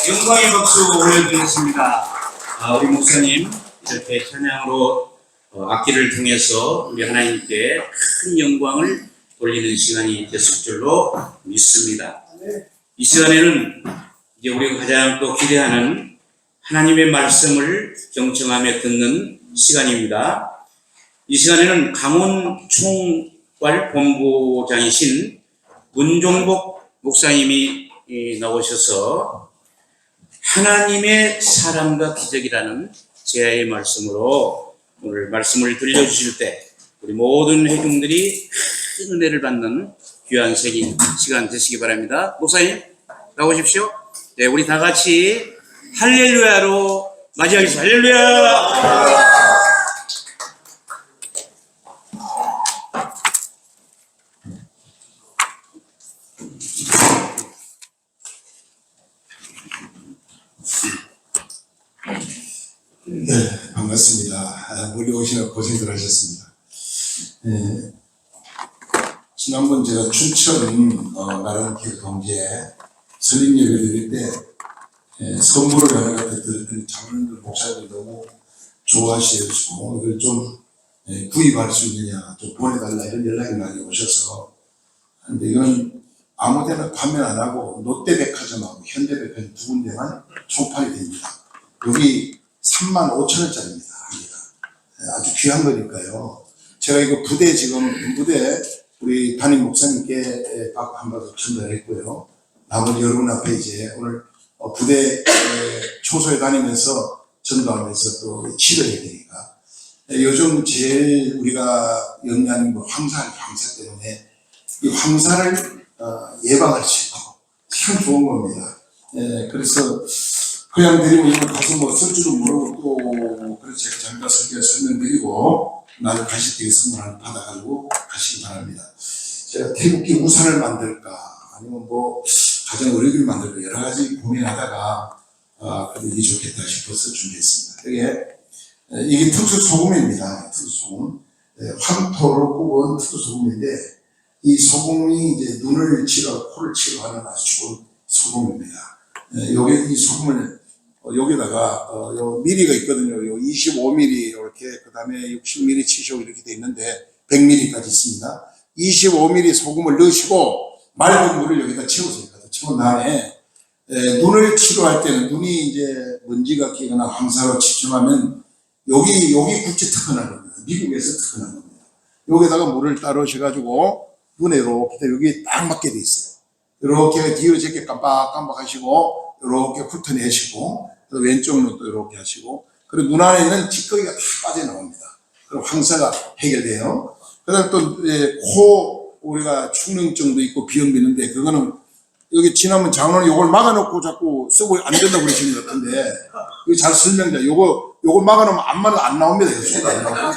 영광의 박수 올려드리겠습니다. 우리 목사님 이렇게 찬양으로 악기를 통해서 우리 하나님께 큰 영광을 돌리는 시간이 됐을 줄로 믿습니다. 이 시간에는 이제 우리가 가장 또 기대하는 하나님의 말씀을 경청하며 듣는 시간입니다. 이 시간에는 강원 총괄 본부장이신 문종복 목사님이 나오셔서 하나님의 사랑과 기적이라는 제야의 말씀으로 오늘 말씀을 들려주실 때 우리 모든 회중들이 큰 은혜를 받는 귀한 시간 되시기 바랍니다. 목사님 나오십시오. 네, 우리 다 같이 할렐루야로 맞이하겠습니다. 할렐루야. 네, 반갑습니다. 반갑습니다. 멀리 오시느라 고생들 하셨습니다. 지난번 제가 춘천 나랑길 경제 설립 예배 드릴 때 선물을 하나 갖다 드렸더니 장로님들 목사님들 너무 좋아하시고 이걸 좀 구입할 수 있느냐 좀 보내달라 이런 연락이 많이 오셔서 근데 이건 아무데나 판매 안 하고 롯데백화점하고 현대백화점 두 군데만 총판이 됩니다. 여기 35,000원짜리입니다. 아주 귀한 거니까요. 제가 이거 부대 지금 부대 우리 담임 목사님께 한 바도 전달했고요. 나머지 여러분 앞에 이제 오늘 부대 초소에 다니면서 전도하면서 또 치료해야 되니까 요즘 제일 우리가 영리한 황사 때문에 이 황사를 예방할 수 있고 참 좋은 겁니다. 그래서 그냥 드리면 이거 가서 뭐 쓸 줄은 모르고 또 그래서 제가 잠깐 설명드리고 나를 가시되게 선물 하나 받아가지고 가시기 바랍니다. 제가 태극기 우산을 만들까 아니면 뭐 가정 의료기를 만들까 여러 가지 고민하다가 그래도 이게 좋겠다 싶어서 준비했습니다. 이게 특수 소금입니다. 특수 소금. 황토로 굽은 특수 소금인데 이 소금이 이제 눈을 치료, 코를 치료하는 아주 좋은 소금입니다. 이 소금을 여기다가 요 미리가 있거든요. 요 25mm 이렇게 그 다음에 60mm, 75 이렇게 돼 있는데 100mm까지 있습니다. 25mm 소금을 넣으시고 맑은 물을 여기다 채우세요. 채운 다음에 눈을 치료할 때는 눈이 이제 먼지가 끼거나 황사로 집중하면 여기 굿즈 특허난 겁니다. 미국에서 특허난 겁니다. 여기다가 물을 따로 하셔가지고 눈에 이렇게 여기 딱 맞게 돼 있어요. 이렇게 뒤로 제게 깜빡깜빡 하시고 이렇게 훑어내시고 왼쪽 눈도 이렇게 하시고 그리고 눈 안에 있는 찌꺼기가 다 빠져나옵니다. 그럼 황사가 해결돼요. 그 다음에 또 코 우리가 축능증도 있고 비염도 있는데 그거는 여기 지나면 장로는 요걸 막아놓고 자꾸 쓰고 안 된다고 그러시는 것 같은데 이거 잘 설명돼. 요거 막아놓으면 암만 안 나옵니다. 소리가 안 나오니까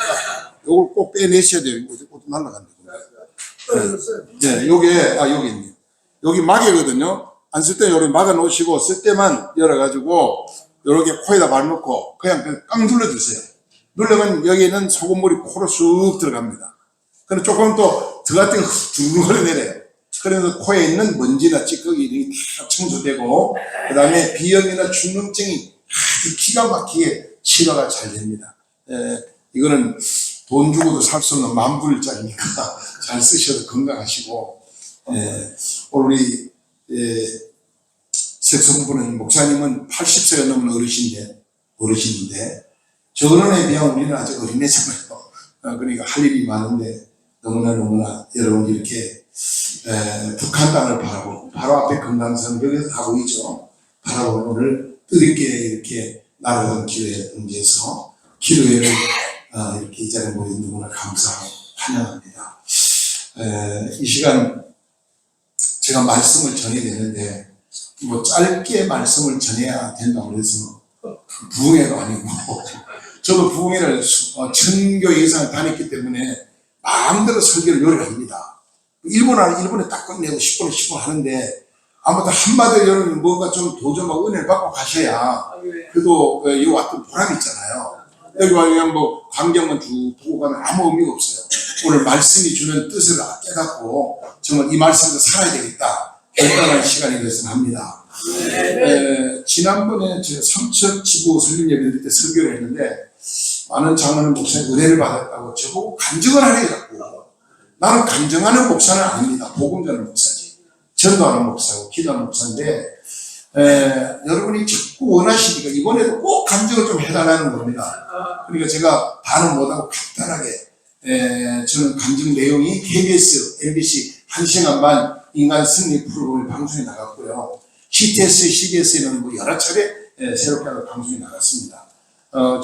요걸 꼭 빼내셔야 돼요. 이거 날라간다. 네, 여기 있네요. 여기 막이거든요. 안 쓸 때 요렇게 막아 놓으시고 쓸 때만 열어가지고 요렇게 코에다 발놓고 그냥 깡 눌러주세요. 누르면 여기는 소금물이 코로 쑥 들어갑니다. 그럼 조금 또 들어갔더니 쭉 흘러내려요. 그래서 코에 있는 먼지나 찌꺼기 다 청소되고 그 다음에 비염이나 축농증이 아주 기가 막히게 치료가 잘 됩니다. 이거는 돈 주고도 살 수 없는 만불짜리니까 잘 쓰셔도 건강하시고 오늘 우리 색성부는 목사님은 80세가 넘은 어르신인데 저런에 비하면 우리는 아직 어린애잖아요. 그러니까 할 일이 많은데 너무나 여러분 이렇게 북한 땅을 바라보고 바로 앞에 금강산 여기서 다 보이죠. 바라보고 오늘 뜻있게 이렇게 날아간 기회에 응해서 기도회를 이렇게 이 자리에 모인 누구나 감사하고 환영합니다. 이 시간 제가 말씀을 전해야 되는데 뭐 짧게 말씀을 전해야 된다고 해서 부흥회가 아니고 저도 부흥회를 천교 이상을 다녔기 때문에 마음대로 설교를 요리합니다. 일본에 딱 끝내고 10분에 10분 하는데 아무튼 한마디로 여러분 뭔가 좀 도전하고 은혜를 받고 가셔야 그래도 여기 왔던 보람이 있잖아요. 여기 와 그냥 뭐 광경만 쭉 보고 가면 아무 의미가 없어요. 오늘 말씀이 주는 뜻을 깨닫고 정말 이 말씀으로 살아야 되겠다 결단할 시간이 됐으면 합니다. 지난번에 제가 삼척 지구 설립 예배 드릴 때 설교를 했는데 많은 장로님 목사님 은혜를 받았다고 저보고 간증을 하려고 나는 간증하는 목사는 아닙니다. 복음 전하는 목사지. 전도하는 목사고 기도하는 목사인데 여러분이 자꾸 원하시니까 이번에도 꼭 간증을 좀 해달라는 겁니다. 그러니까 제가 다는 못하고 간단하게 저는 간증 내용이 KBS, MBC 1시간 반 인간 승리 프로그램 방송에 나갔고요. CTS, CBS에는 뭐 여러 차례 새롭게 방송에 나갔습니다.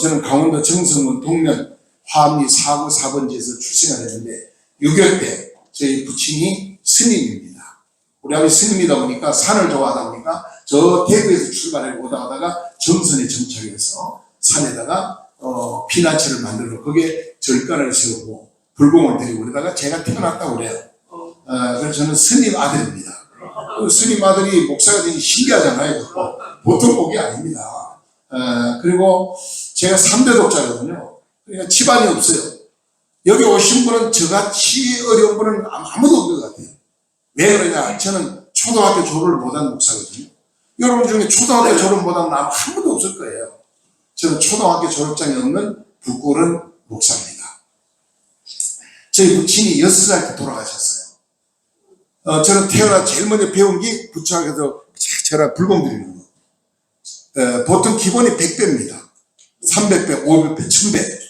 저는 강원도 정성군 동면 화암리 4구 4번지에서 출생을 했는데 6.25 때 저희 부친이 스님입니다. 우리 아버지 스님이다 보니까 산을 좋아하다 보니까 저 대구에서 출발해 오다가 정선에 정착해서 산에다가 피난처를 만들고 거기에 절간을 세우고 불공을 드리고 그러다가 제가 태어났다고 그래요. 그래서 저는 스님 아들입니다. 스님 아들이 목사가 되니 신기하잖아요. 보통 복이 아닙니다. 그리고 제가 3대 독자거든요. 그러니까 집안이 없어요. 여기 오신 분은 저같이 어려운 분은 아무도 없는 것 같아요. 왜 그러냐? 저는 초등학교 졸업을 못한 목사거든요. 여러분 중에 초등학교 졸업 못한 아마 아무도 없을 거예요. 저는 초등학교 졸업장이 없는 부끄러운 목사입니다. 저희 부친이 6살 때 돌아가셨어요. 저는 태어나 제일 먼저 배운 게 부처학에서 제가 불공 드리는 거. 보통 기본이 100배입니다. 300배, 500배, 1000배.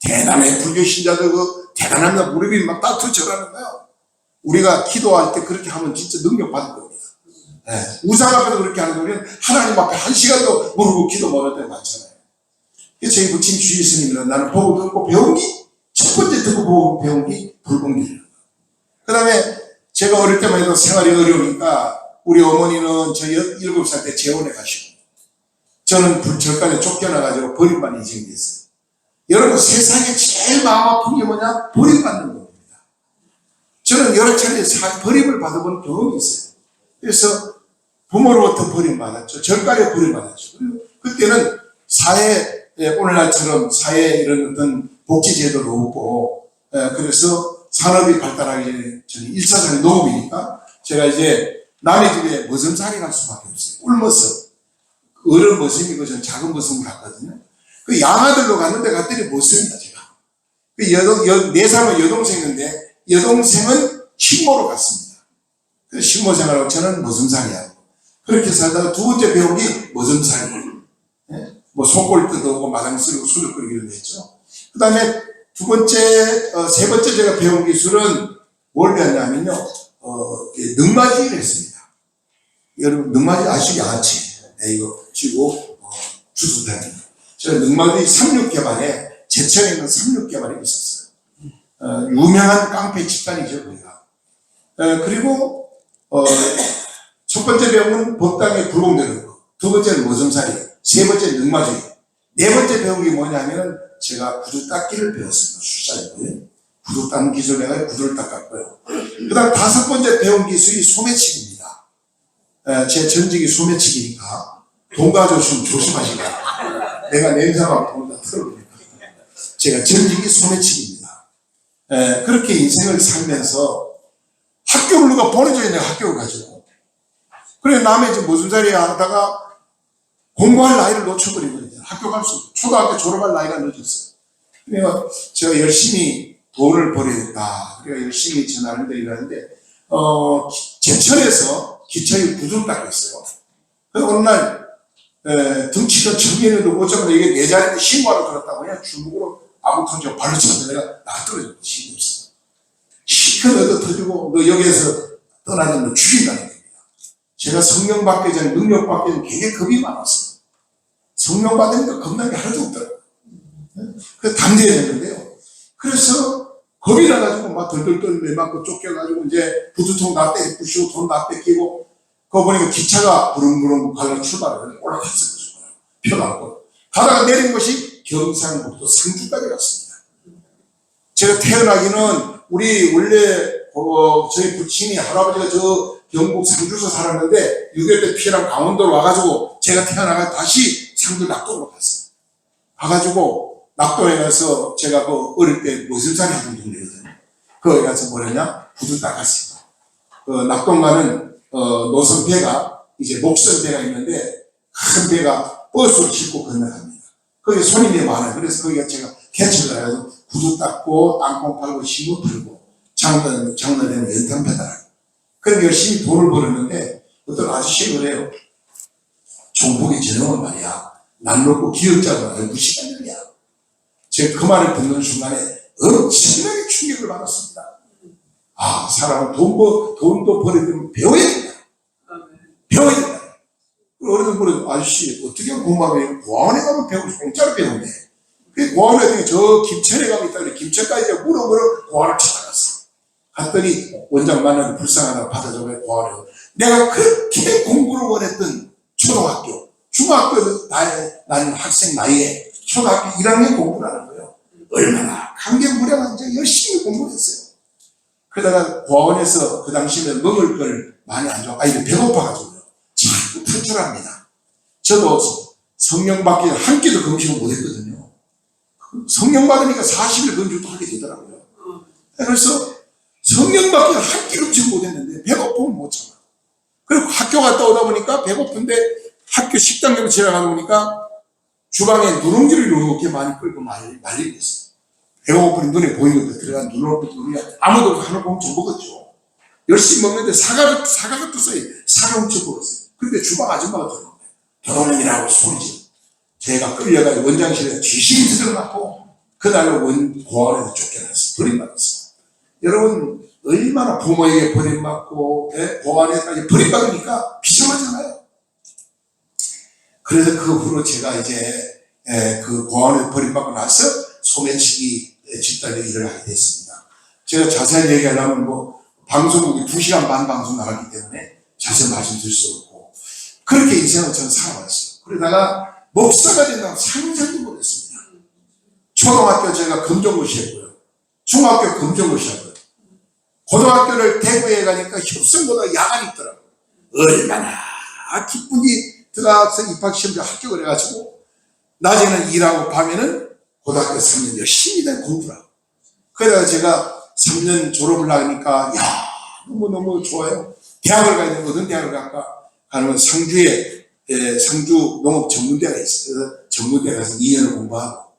대단해. 불교 신자들 대단합니다. 무릎이 막 따뜻 절하는 거예요. 우리가 기도할 때 그렇게 하면 진짜 능력 받을 겁니다. 우상 앞에서 그렇게 하는 우리는 하나님 앞에 1시간도 모르고 기도 못할 때 많잖아요. 저희 부친 주의 스님은 나는 보고 듣고 배운 게 첫 번째 듣고 보고 배운 게 불공기예요. 그 다음에 제가 어릴 때만 해도 생활이 어려우니까 우리 어머니는 저 7살 때 재혼해 가시고 저는 절간에 쫓겨나가지고 버림받는 인생이 됐어요. 여러분 세상에 제일 마음 아픈 게 뭐냐? 버림받는 겁니다. 저는 여러 차례 버림을 받아본 경험이 있어요. 그래서 부모로부터 버림받았죠. 절간에 버림받았죠. 그때는 사회 오늘날처럼 사회에 이런 어떤 복지제도도 없고 그래서 산업이 발달하기 전에 1차적인 농업이니까 제가 이제 남의 집에 머슴살이 갈 수밖에 없어요. 꿀머슴. 어른 머슴이고 저는 작은 머슴을 갔거든요. 그 양아들로 갔더니 머슴이다 제가. 그 4살은 여동생인데 여동생은 식모로 갔습니다. 그 식모 생활하고 저는 머슴살이야. 그렇게 살다가 두 번째 배운 게 머슴살이에요. 뭐 속골 뜯어오고 마당 쓸고 술을 끓이기로 했죠. 그 다음에 세 번째 제가 배운 기술은 뭘 배웠냐면요, 능마지를 했습니다. 여러분, 능마지 아시죠? 양아치. 이거 쥐고, 주스다니. 제가 능마지 36개발에, 제천에 있는 36개발에 있었어요. 유명한 깡패 집단이죠, 거기가. 그리고, 첫 번째 배운 건 법당에 불공되는 거. 두 번째는 머슴살이. 세 번째 능마지. 네 번째 배운 게 뭐냐면은 제가 구두 닦기를 배웠습니다. 술사이고요. 구두 닦는 기술을 내가 구두를 닦았고요. 그 다음 5번째 배운 기술이 소매치기입니다. 제 전직이 소매치기니까 돈 가져오시면 조심하시라. 내가 냄새나고 돈을 다 털어버립니다. 제가 전직이 소매치기입니다. 그렇게 인생을 살면서 학교를 누가 보내줘야 내가 학교를 가죠. 그래 남의 집 무슨 자리에 하다가 공부할 나이를 놓쳐버리거든요. 학교 갈 수 없어요. 초등학교 졸업할 나이가 늦었어요. 그래서 제가 열심히 돈을 벌여야겠다. 그래서 열심히 제 나름대로 일하는데, 제천에서 기차에 구두를 닦고 있어요. 그래서 어느 날, 등치가 청년에도 못 잡아서 이게 내 자리에 신고하러 들었다고 그냥 주먹으로 아무 던져 발로 쳤는데 내가 나 떨어졌고 힘이 없어. 시큰 얻어 터지고 너 여기에서 떠나면 너 죽인다는 겁니다. 제가 성령 받기 전에 능력 받기 전에 되게 겁이 많았어요. 성령 받으니까 겁나는 게 하나도 없더라고요. 그래서 담대해졌는데요. 그래서 겁이 나가지고 막 덜덜덜 매맞고 쫓겨가지고 이제 부두통 다 떼부시고 돈 다 뺏기고 그거 보니까 기차가 부릉부릉 가려고 출발을 올라갔어요. 표 나고 가다가 내린 것이 경상북도 상주까지 갔습니다. 제가 태어나기는 우리 원래 저희 부친이 할아버지가 저 경북 상주에서 살았는데 6.25 때 피해랑 강원도로 와가지고 제가 태어나가 다시 상주 낙동으로 갔어요. 가가지고 낙동에 가서 제가 그 어릴 때 머슴살이 하는 동네거든요. 거기 가서 뭐랬냐? 구두 닦았어요. 그 낙동 가는 노선배가 이제 목선배가 있는데 큰 배가 버스를 싣고 건너갑니다. 거기 손님이 많아요. 그래서 거기가 제가 개척을 해서 구두 닦고 땅콩 팔고 시무 팔고 장날에는 연탄 배달하고 그럼 열심히 돈을 벌었는데 어떤 아저씨가 그래요. 종북이 저녁은 말이야. 날 놓고 기억자가 무식한 일이야. 제가 그 말을 듣는 순간에 엄청나게 충격을 받았습니다. 아, 사람은 돈도 벌어들면 배워야 된다. 배워야 된다. 어느 분은 아저씨 어떻게 공부하면 고아원에 가면 배우고 공짜로 배운대. 그 고아원에 저 김천에 가면 있다 그래. 김천까지 물어보러 고아원을 찾아갔어. 갔더니 원장 만나서 불쌍하다고 받아줘서 고아원에 내가 그렇게 공부를 원했던 초등학교, 중학교 다니는 학생 나이에 초등학교 1학년 공부를 하는 거예요. 얼마나 감개무량한지 열심히 공부를 했어요. 그러다가 고아원에서 그 당시에 먹을 걸 많이 안 줘. 아이들 배고파가지고요. 자꾸 탈출합니다. 저도 성령 받기 전에 한 끼도 금식을 못 했거든요. 성령 받으니까 40일 금식도 하게 되더라고요. 그래서 성령 받기 전에 한 끼 금식을 못 했는데 배고프면 못 참아. 그리고 학교 갔다 오다 보니까 배고픈데 학교 식당으로 지나가다 보니까 주방에 누룽지를 이렇게 많이 끓고 말리고 있어요. 배고프니 눈에 보이는 거 들어간 눈이 아무도 하나 보면 좀 먹었죠. 열심히 먹는데 사과가 떴어요. 사과 훔쳐 먹었어요. 근데 주방 아줌마가 들어온 거예요. 결혼이라고 소리지. 제가 끌려가지고 원장실에 귀신이 들어갔고 그날로 고아원에서 쫓겨났어요. 버림받았어요. 여러분 얼마나 부모에게 버림받고 고아원에까지 버림받으니까 비참하잖아요. 그래서 그 후로 제가 이제 그 고아원에 버림받고 나서 소매치기 집단의 일을 하게 됐습니다. 제가 자세히 얘기하려면 뭐 방송국이 2시간 반 방송 나가기 때문에 자세히 말씀드릴 수 없고 그렇게 인생을 저는 살아왔어요. 그러다가 목사가 된다고 상상도 못했습니다. 초등학교 제가 검정고시했고요. 중학교 검정고시하고요. 고등학교를 대구에 가니까 협성고등학교 야간이 있더라고요. 얼마나 기쁜지 들어가서 입학시험에 합격을 해가지고 낮에는 일하고 밤에는 고등학교 3년 열심히 공부를 하고 그러다가 제가 3년 졸업을 하니까 야 너무너무 좋아요. 대학을 가야 되는 어떤 대학을 갈까 하면 상주에 상주 농업전문대가 있어요. 그래서 전문대 가서 2년을 공부하고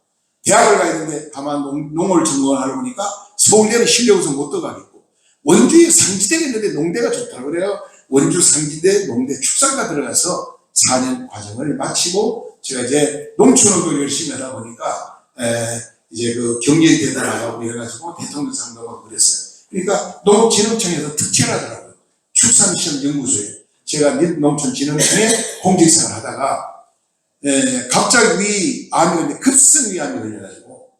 대학을 가야 되는데 다만 농어를 전공하려 보니까 서울대는 실력에서 못 들어가겠고 원주에 상지대가 있는데 농대가 좋다고 그래요. 원주 상지대 농대 축산과 들어가서 4년 과정을 마치고 제가 이제 농촌업을 열심히 하다 보니까 이제 그 경제대도 나가고 이래가지고 대통령상도 하고 그랬어요. 그러니까 농업진흥청에서 특채를 하더라고요. 축산시험연구소에 제가 농촌진흥청에 공직생활을 하다가 갑자기 암이 걸려 급성위암이 걸려가지고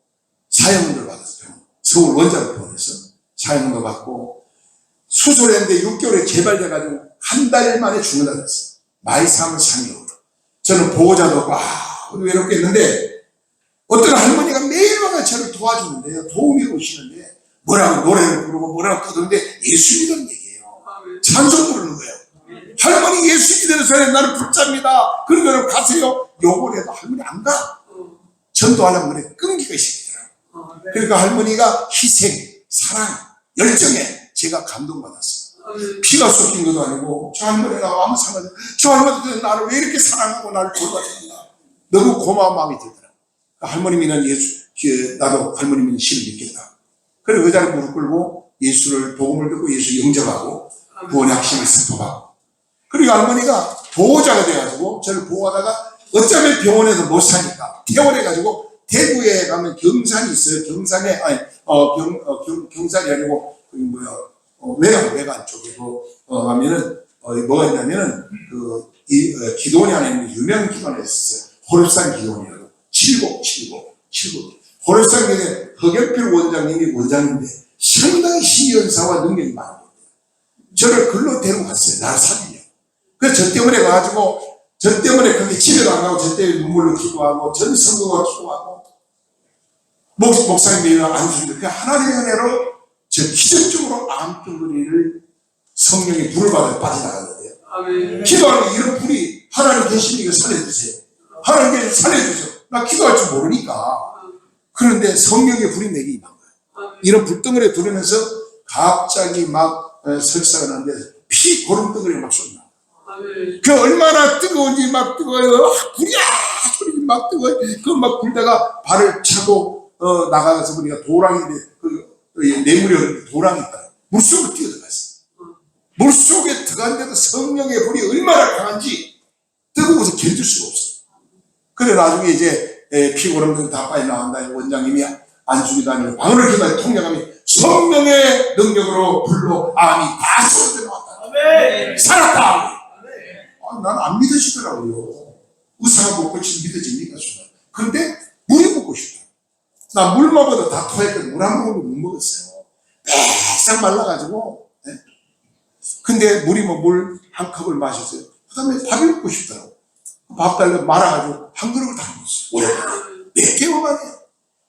사형을 받았어요. 서울 원자력병원에서 사형을 받고 수술했는데 6개월에 재발돼가지고 한 달 만에 죽는다 그랬어요. 마이 3월 3일으로. 저는 보호자도 없고 외롭게 했는데 어떤 할머니가 매일 와서 저를 도와주는데요. 도움이 오시는데 뭐라고 노래를 부르고 뭐라고 떠드는데 예수 믿는 얘기예요. 찬송 부르는 거예요. 할머니 예수 믿는 사람이 나를 붙잡니다. 그러면 가세요. 욕을 해도 할머니 안 가. 전도하려면 그래 끈기가 있더라고요. 그러니까 할머니가 희생, 사랑, 열정에 제가 감동받았어요. 피가 쏟긴 것도 아니고 저 할머니가 아무 상관없이 저 할머니도 나를 왜 이렇게 사랑하고 나를 돌봐주는가 너무 고마운 마음이 들더라고요. 할머님이는 나도 할머님은 신을 믿겠다. 그래 의자를 무릎 꿇고 예수를 복음을 듣고 예수 영접하고 구원의 확신을 선포하고 그리고 할머니가 보호자가 돼가지고 저를 보호하다가 어쩌면 병원에서 못 사니까 퇴원해가지고 대구에 가면 경산이 있어요. 경산에 경산이 아니고 외관 쪽에 가면은 뭐가 있냐면은 기도원이 안에 있는 유명 기도원이 있었어요. 호랩산 기도원이라고 70. 호랩산 기도원에 허경필 원장님이 원장인데 상당히 신연사와 능력이 많은 거예요. 저를 글로 데리고 갔어요. 나를 살리려고. 그래서 저 때문에 가가지고 저 때문에 그게 집에도 안 가고 저 때문에 눈물로 기도하고 전 성도가 기도하고 목사님이 안주는데 그 하나님의 은혜로 저 기적적으로 암덩어리를 성령의 불을 받아 빠져나가는데요. 기도하는 이런 불이 하나님 계시니까 살려주세요. 하나님께 살려주세요. 나 기도할 줄 모르니까. 그런데 성령의 불이 내게 임한 거예요. 이런 불덩어리에 들으면서 갑자기 막 설사가 나는데 피 고름덩어리가 막 쏟나. 그 얼마나 뜨거운지 막 뜨거워요. 불이야! 소리 막 뜨거워요. 그거 막 불다가 발을 차고 나가서 보니까 도랑인데 뇌물이 도랑이 있다. 물속으로 뛰어들어갔어요. 물속에 들어갔는데도 성령의 불이 얼마나 강한지 뜨거워서 견딜 수가 없어요. 그래 나중에 이제 피고름들 다 빨리 나온다. 원장님이 안중이다 아니면 방언을 기다려 통역하면 성령의 능력으로 불로 암이 다 쏟아져 나왔다. 살았다. 난 안 믿으시더라고요. 의사가 먹고 싶으면 믿어집니까? 그런데 물이 먹고 싶다. 나 물 먹어도 다 토했거든. 물 한 모금도 못 먹었어요. 빽싹 말라가지고. 근데 물이 물 한 컵을 마셨어요. 그 다음에 밥이 먹고 싶더라고. 밥 달려 말아가지고 한 그릇을 다 먹었어요. 오랜만에. 몇 개월 만에.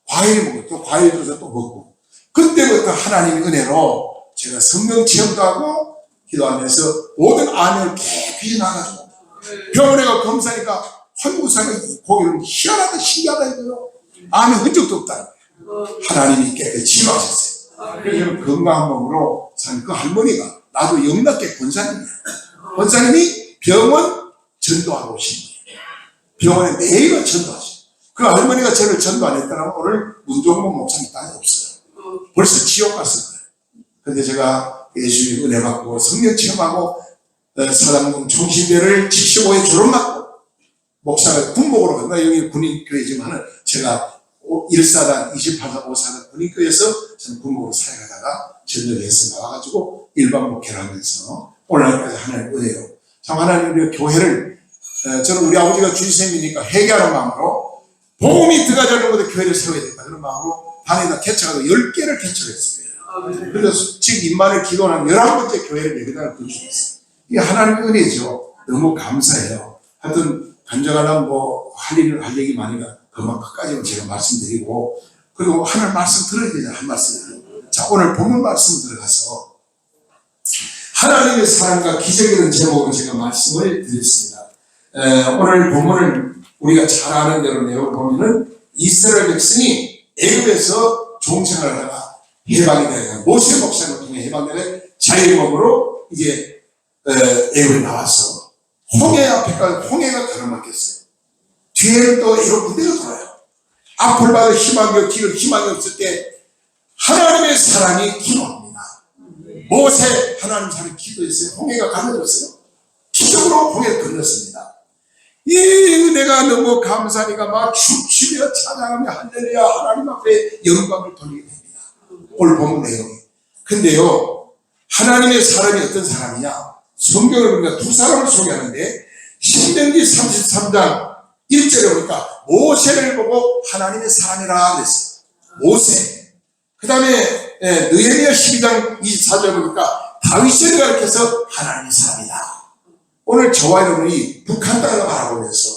과일 먹고 또 과일 줘서 또 먹고. 그때부터 하나님의 은혜로 제가 성령 체험도 하고 기도하면서 모든 암을 깨끗이 나가지고 병원에 가 검사니까 한국사가 보기에는 희한하다 신기하다 이거요. 암의 흔적도 없다. 하나님이 깨끗이 치료하셨어요. 그래서 저는 건강한 몸으로 산 그 할머니가 나도 영락계 권사님이야. 권사님이 병원 전도하러 오신 거예요. 병원에 매일 전도하셔요. 그 할머니가 저를 전도 안 했다면 오늘 문종범 목사님 땅에 없어요. 벌써 지옥 갔을 거예요. 근데 제가 예수님 은혜 받고 성령 체험하고 사당동 총신대를 75에 졸업받고 목사가 군복으로 간다. 여기 군인교회지만은 제가 1사단, 28사단, 5사단 군인교회에서 저는 군복으로 사역하다가 전역에서 나와가지고 일반 목회를 하면서 오늘날까지 하나님 은혜로 참 하나님의 교회를 저는 우리 아버지가 주님이니까 회개하는 마음으로 복음이 들어가지 않는 곳에 교회를 세워야 된다. 그런 마음으로 단에다 개척하고 10개를 개척했습니다. 그래서 지금 임만을 기도한 11번째 교회를 여기다가 건축했어요. 이게 하나님의 은혜죠. 너무 감사해요. 하여튼 간증하려면 할 얘기 많으니까 그만 끝까지는 제가 말씀드리고 그리고 하나님 말씀 들어야 되잖아요. 한 말씀. 자, 오늘 본문 말씀 들어가서 하나님의 사랑과 기적이라는 제목으로 제가 말씀을 드렸습니다. 오늘 본문을 우리가 잘 아는 대로 내용을 보면은 이스라엘 백성이 애굽에서 종생을 하다가 해방이 되어서 모세 목사를 통해 해방되는 자유의 몸으로 이제 애굽에 나와서 홍해 앞에까지 홍해가 가로막혔어요. 뒤에는 또 애굽 군대가 돌아요. 앞을 봐도 희망이 없고 희망이 없을 때 하나님의 사랑이 기도합니다. 모세 하나님 사랑이 기도했어요. 홍해가 가려졌어요. 기적으로 홍해를 건넜습니다. 이 은혜가 너무 감사하니까 막 춤추며 찬양하며 할렐루야 하나님 앞에 영광을 돌리게 됩니다. 오늘 본문 내용이. 근데요, 하나님의 사람이 어떤 사람이냐? 성경을 보니까 두 사람을 소개하는데, 신명기 33장 1절에 보니까 모세를 보고 하나님의 사람이라 그랬어요. 모세. 그 다음에 느헤미야 12장 24절 보니까 다윗을 가르쳐서 하나님의 사람이다. 오늘 저와 여러분이 북한 땅을 바라보면서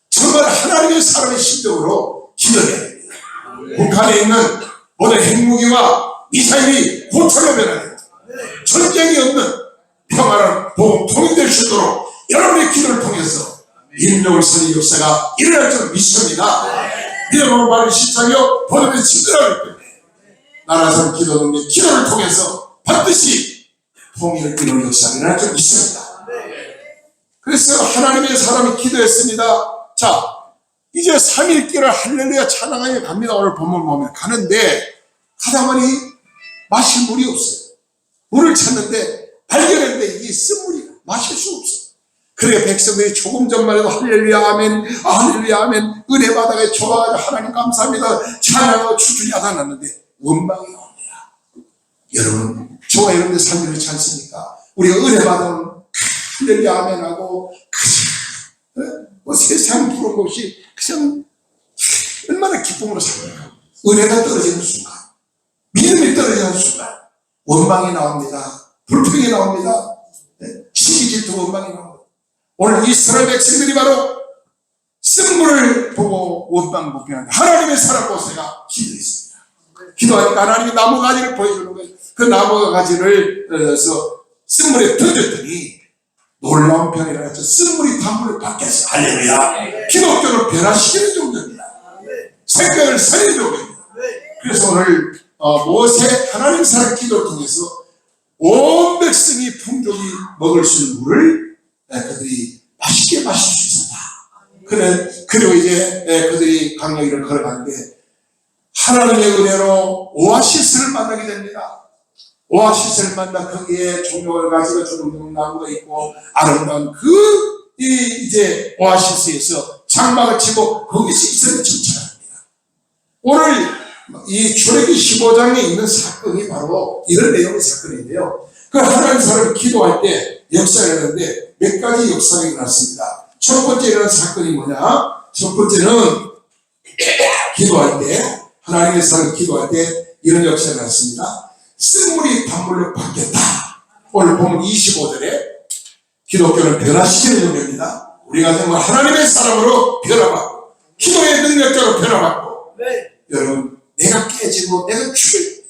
정말 하나님의 사람의 심정으로 기도해야 됩니다. 북한에 있는 모든 핵무기와 미사일이 고철로 변하는 전쟁이 없는 평화를 통일될 수 있도록 여러분의 기도를 통해서 인력을 살리는 역사가 일어날 줄 믿습니다. 믿음으로 말을 십자가요 보내면 증거하기 때문에 나라선 기도 능력 기도를 통해서 반드시 통일을 이루는 역사가 일어날 줄 믿습니다. 그래서 하나님의 사람이 기도했습니다. 자, 이제 3일길을 할렐루야 찬양하며 갑니다. 오늘 본문 보면 가는데 가다 보니 마실 물이 없어요. 물을 찾는데 발견했는데 이게 쓴물이 마실 수 없어요. 그래 백성들이 조금 전만 해도 할렐루야 아멘 할렐루야 아멘 은혜 받아가 좋아가지고 하나님 감사합니다 찬양하고 추준이 하다났는데 원망이 나옵니다. 여러분 저와 여러분들 삶이 그렇지 않습니까? 우리가 은혜 받으면 할렐루야 아멘 하고 뭐 세상 부러운 것이 그냥 얼마나 기쁨으로 살아요. 은혜가 떨어지는 순간 믿음이 떨어지는 순간 원망이 나옵니다. 불평이 나옵니다. 시기 질투 원망이 나옵니다. 오늘 이스라엘 백성들이 바로 쓴물을 보고 원망 불평하는데 하나님의 사랑 모세가 기도했습니다. 기도하니까 하나님이 나무 가지를 보여주는 거예요. 그 나무 가지를 쓴물에 던졌더니 놀라운 변화가 일어났죠. 쓴물이 단물을 바뀌었어요. 할렐루야. 기독교를 변화시키는 정도입니다. 생명을 살리는 정도입니다. 그래서 오늘 모세 하나님 사랑 기도를 통해서 온 백성이 풍족히 먹을 수 있는 물을 그들이 맛있게 마실 수 있었다. 그리고 이제 그들이 강야길을 걸어가는데 하나님의 은혜로 오아시스를 만나게 됩니다. 오아시스를 만나 거기에 종려를 가지고 주름주름 나무가 있고 아름다운 이제 오아시스에서 장막을 치고 거기서 이스라엘을 정찰합니다. 오늘 이 출애굽기 15장에 있는 사건이 바로 이런 내용의 사건인데요. 그 하나님 사람이 기도할 때 역사가 일어났는데 몇 가지 역사가 일어났습니다. 첫 번째 일어난 사건이 뭐냐? 첫 번째는 기도할 때 하나님의 사람이 기도할 때 이런 역사가 일어났습니다. 쓴물이 단물로 바뀌었다. 오늘 보면 25절에 기독교는 변화시키는 영역입니다. 우리가 정말 하나님의 사람으로 변화받고 기도의 능력자로 변화받고 여러분 내가 깨지고 내가 죽을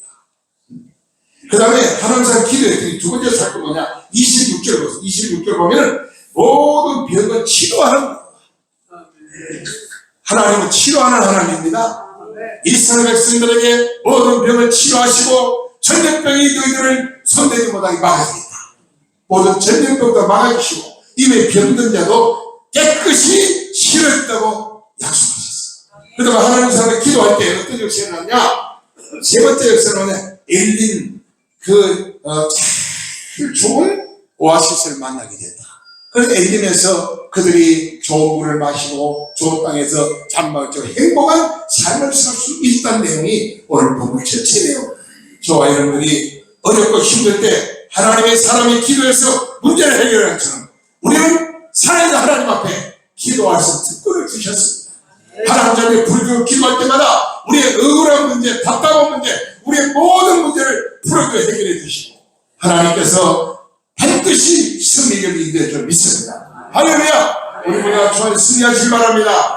그 다음에 하나님 사람 기도했더니 두 번째 사건 뭐냐 26절 보세요. 26절 보면은 모든 병을 치료하는 거예요. 하나님은 치료하는 하나님입니다. 이스라엘 백성들에게 모든 병을 치료하시고 전염병이 너희들을 손대지 못하게 막아주겠다. 모든 전염병도 막아주시고 이미 병든 자도 깨끗이 치료했다고 약속하셨어요. 그러면 하나님 사람이 기도할 때 어떤 역사를 하냐? 세 번째 역사는 엘린 제일 좋은 오아시스를 만나게 됐다. 그래서 엘린에서 그들이 좋은 물을 마시고 좋은 땅에서 잠만처럼 행복한 삶을 살 수 있다는 내용이 오늘 본문 전체예요. 저와 여러분들이 어렵고 힘들 때 하나님의 사람이 기도해서 문제를 해결하는 것처럼 우리는 살아있는 하나님 앞에 기도할 수 있는 특권을 주셨습니다. 하나님 앞에 불교 기도할 때마다 우리의 억울한 문제, 답답한 문제, 우리의 모든 문제를 풀어줘 해결해 주시고 하나님께서 반드시 승리를 인도해 줄 믿습니다. 할렐루야! 우리 모두가 주님 승리하시기 바랍니다.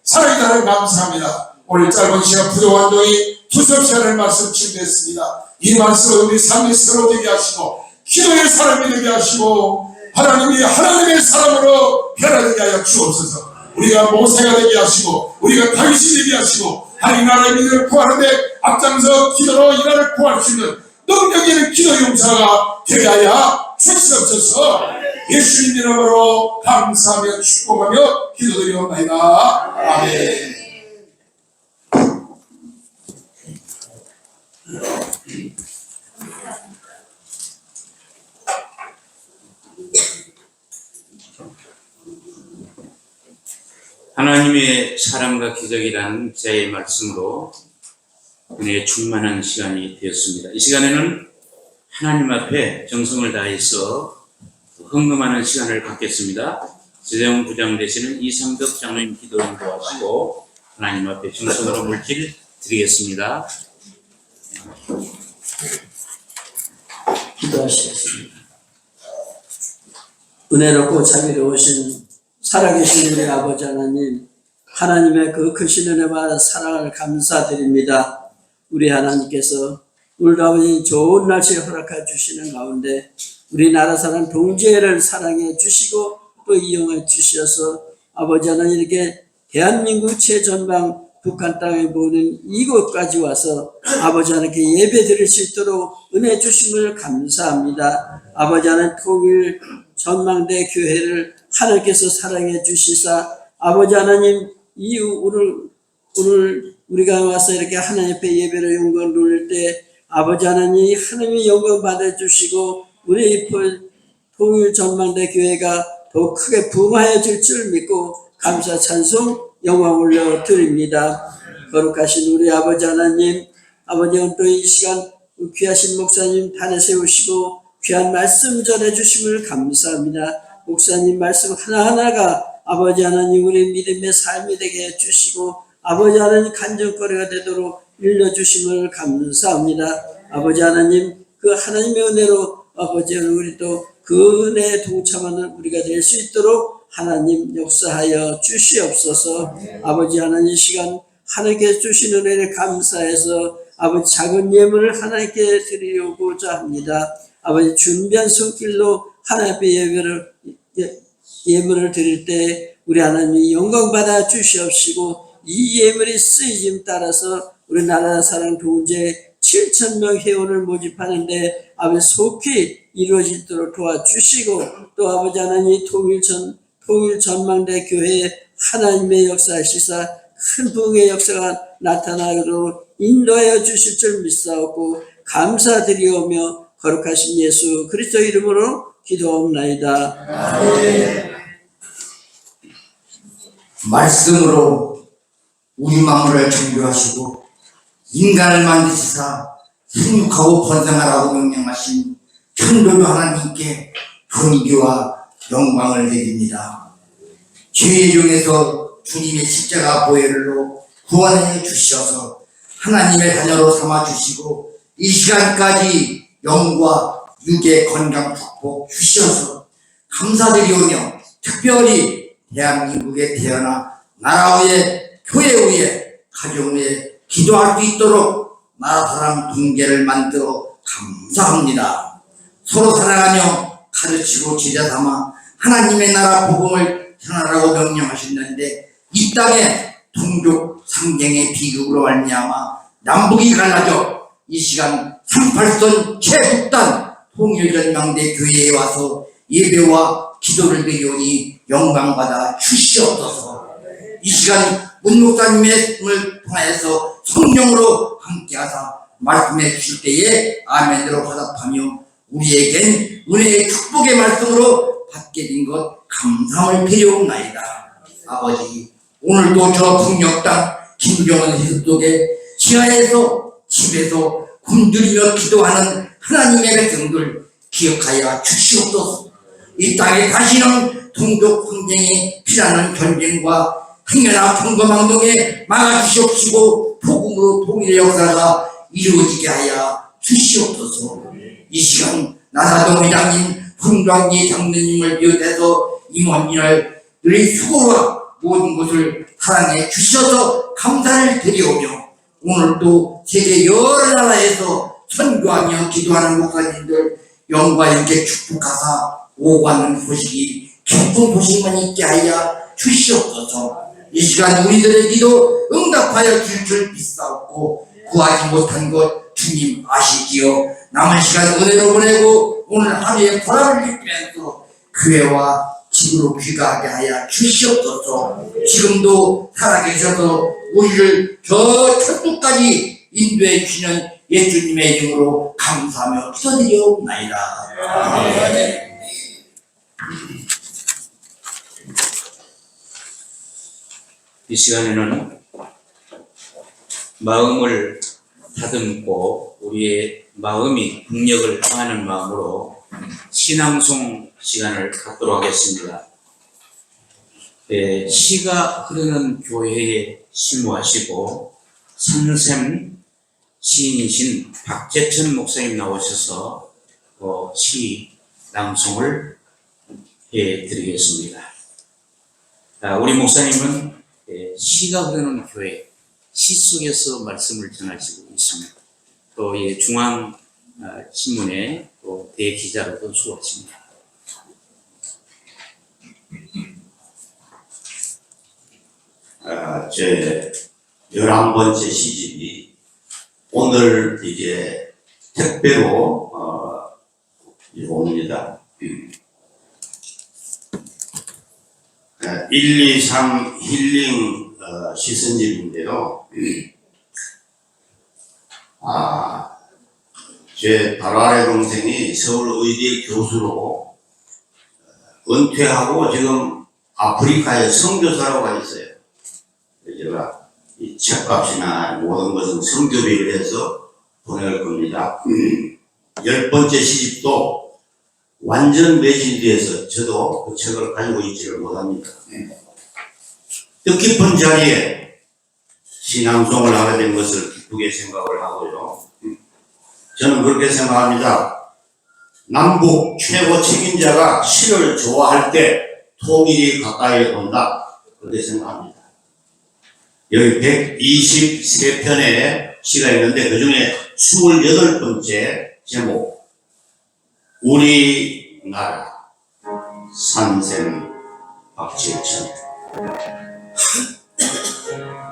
살아있는 하나님 감사합니다. 오늘 짧은 시간 부족한 동이 투석 시간을 말씀 준비했습니다. 이 말씀을 우리 삶이 새로워지게 하시고 기도의 사람이 되게 하시고 하나님이 하나님의 사람으로 변화되게 하여 주옵소서. 우리가 모세가 되게 하시고 우리가 다윗이 되게 하시고 하나님 나라의 민족을 구하는데 앞장서 기도로 이 나라를 구할 수 있는 능력 있는 기도 용사가 되게 하여 주시옵소서. 예수님 이름으로 감사하며 축복하며 기도드리옵나이다. 아멘. 하나님의 사랑과 기적이라는 제 말씀으로 은혜에 충만한 시간이 되었습니다. 이 시간에는 하나님 앞에 정성을 다해서 헌금하는 시간을 갖겠습니다. 재정 부장 되시는 이상덕 장로님 기도 인도하시고 하나님 앞에 정성으로 물질 드리겠습니다. 기도하시겠습니다. 은혜롭고 자비로우신 살아계신 우리 아버지 하나님, 하나님의 그 크신 은혜와 사랑을 감사드립니다. 우리 하나님께서 오늘 아버지 좋은 날씨 허락해 주시는 가운데 우리나라 사람 동지애를 사랑해 주시고 또 이용해 주셔서 아버지 하나님 이렇게 대한민국 최전방 북한 땅에 보는 이곳까지 와서 아버지 하나님께 예배 드릴 수 있도록 은혜 주심을 감사합니다. 아버지 하나님 통일 전망대 교회를 하나님께서 사랑해 주시사 아버지 하나님 오늘 우리가 와서 이렇게 하나님 앞에 예배를 영광 돌릴 때 아버지 하나님 하나님의 영광 받아주시고 우리 통일 전망대 교회가 더 크게 부흥하여질 줄 믿고 감사 찬송 영광 올려 드립니다. 거룩하신 우리 아버지 하나님, 아버지는 또 이 시간 귀하신 목사님 단에 세우시고 귀한 말씀 전해주심을 감사합니다. 목사님 말씀 하나하나가 아버지 하나님 우리 믿음의 삶이 되게 해주시고 아버지 하나님 간증거리가 되도록 일러주심을 감사합니다. 아버지 하나님 그 하나님의 은혜로 아버지 우리 또 그 은혜에 동참하는 우리가 될 수 있도록 하나님 역사하여 주시옵소서. 아버지 하나님 시간 하나님께 주신 은혜를 감사해서 아버지 작은 예물을 하나님께 드리려고자 합니다. 아버지 준비한 손길로 하나님 앞에 예물을 드릴 때 우리 하나님이 영광 받아 주시옵시고 이 예물이 쓰여짐 따라서 우리나라 사랑 동제 7,000명 회원을 모집하는데 아버지 속히 이루어지도록 도와주시고 또 아버지 하나님 통일 전망대 교회에 하나님의 역사하시사 큰 부흥의 역사가 나타나도록 인도하여 주실 줄 믿사옵고 감사드리오며 거룩하신 예수 그리스도 이름으로 기도옵나이다. 아멘. 말씀으로 우리 만물을 창조하시고 인간을 만드시사 생육하고 번성하라고 명령하신 천도교 하나님께 존귀와 영광을 드립니다. 죄의 중에서 주님의 십자가 보혈로 구원해 주셔서 하나님의 자녀로 삼아주시고 이 시간까지 영과 육의 건강 축복 주셔서 감사드리오며 특별히 대한민국에 태어나 나라 위에 교회 위에 가정 위에 기도할 수 있도록 나라 사랑 동계를 만들어 감사합니다. 서로 사랑하며 가르치고 제자 삼아 하나님의 나라 복음을 행하라고 명령하셨는데 이 땅에 동족 상쟁의 비극으로 말미암아 남북이 갈라져 이 시간 38선 최북단 통일전망대 교회에 와서 예배와 기도를 드리오니 영광받아 주시옵소서. 이 시간 문 목사님을 통하여서 성령으로 함께하사 말씀해 주실 때에 아멘으로 화답하며 우리에겐 은혜의 축복의 말씀으로 받게 된 것 감사함을 드리옵나이다. 아버지, 오늘도 저 풍력 땅 김병헌 해수독의 지하에서 집에서 굶주리며 기도하는 하나님의 백성들 기억하여 주시옵소서. 이 땅에 다시는 동족 분쟁이 피나는 전쟁과 행여나 평범항동에 막아주시옵시고 복음으로 통일의 역사가 이루어지게 하여 주시옵소서. 이 시간 나사동 회장님, 훈광리 장로님을 비롯해서 임원진을 늘 수고와 모든 것을 사랑해 주셔서 감사를 드리오며 오늘도 세계 여러 나라에서 선교하며 기도하는 목사님들 영과 영께 축복하사 오가는 소식이 기쁜 소식만 있게 하여 주시옵소서. 이 시간 우리들의 기도 응답하여 줄 믿사옵고 구하지 못한 것 주님 아시지요. 남은 시간 은혜로 보내고 오늘 하루의 보람을 느끼면서 교회와 집으로 귀가하게 하여 주시옵소서. 지금도 살아계셔서 우리를 저 천국까지 인도해 주시는 예수님의 이름으로 감사하며 기도드리옵나이다. 아멘. 이 시간에는 마음을 다듬고 우리의 마음이 능력을 향하는 마음으로 신앙송 시간을 갖도록 하겠습니다. 시가 흐르는 교회에 심우하시고 선샘 시인이신 박재천 목사님 나오셔서 시 낭송을 해드리겠습니다. 우리 목사님은 시가 흐르는 교회, 시 속에서 말씀을 전하시고 있습니다. 또 중앙 신문의 또 대기자로도 수고하십니다. 제 11번째 시집이 오늘 이제 택배로 옵니다. 123 힐링 시선집인데요. 제 바로 아래 동생이 서울의대 교수로 은퇴하고 지금 아프리카에 선교사로 가 있어요. 제가 이 책값이나 모든 것은 선교비를 해서 보낼 겁니다. 10번째 시집도 완전 매진돼서 저도 그 책을 가지고 있지를 못합니다. 뜻깊은 자리에 신앙송을 하게 된 것을 기쁘게 생각을 하고요. 저는 그렇게 생각합니다. 남북 최고 책임자가 시를 좋아할 때 통일이 가까이 온다. 그렇게 생각합니다. 여기 123편의 시가 있는데 그 중에 28번째 제목 우리나라 산샘 박재천.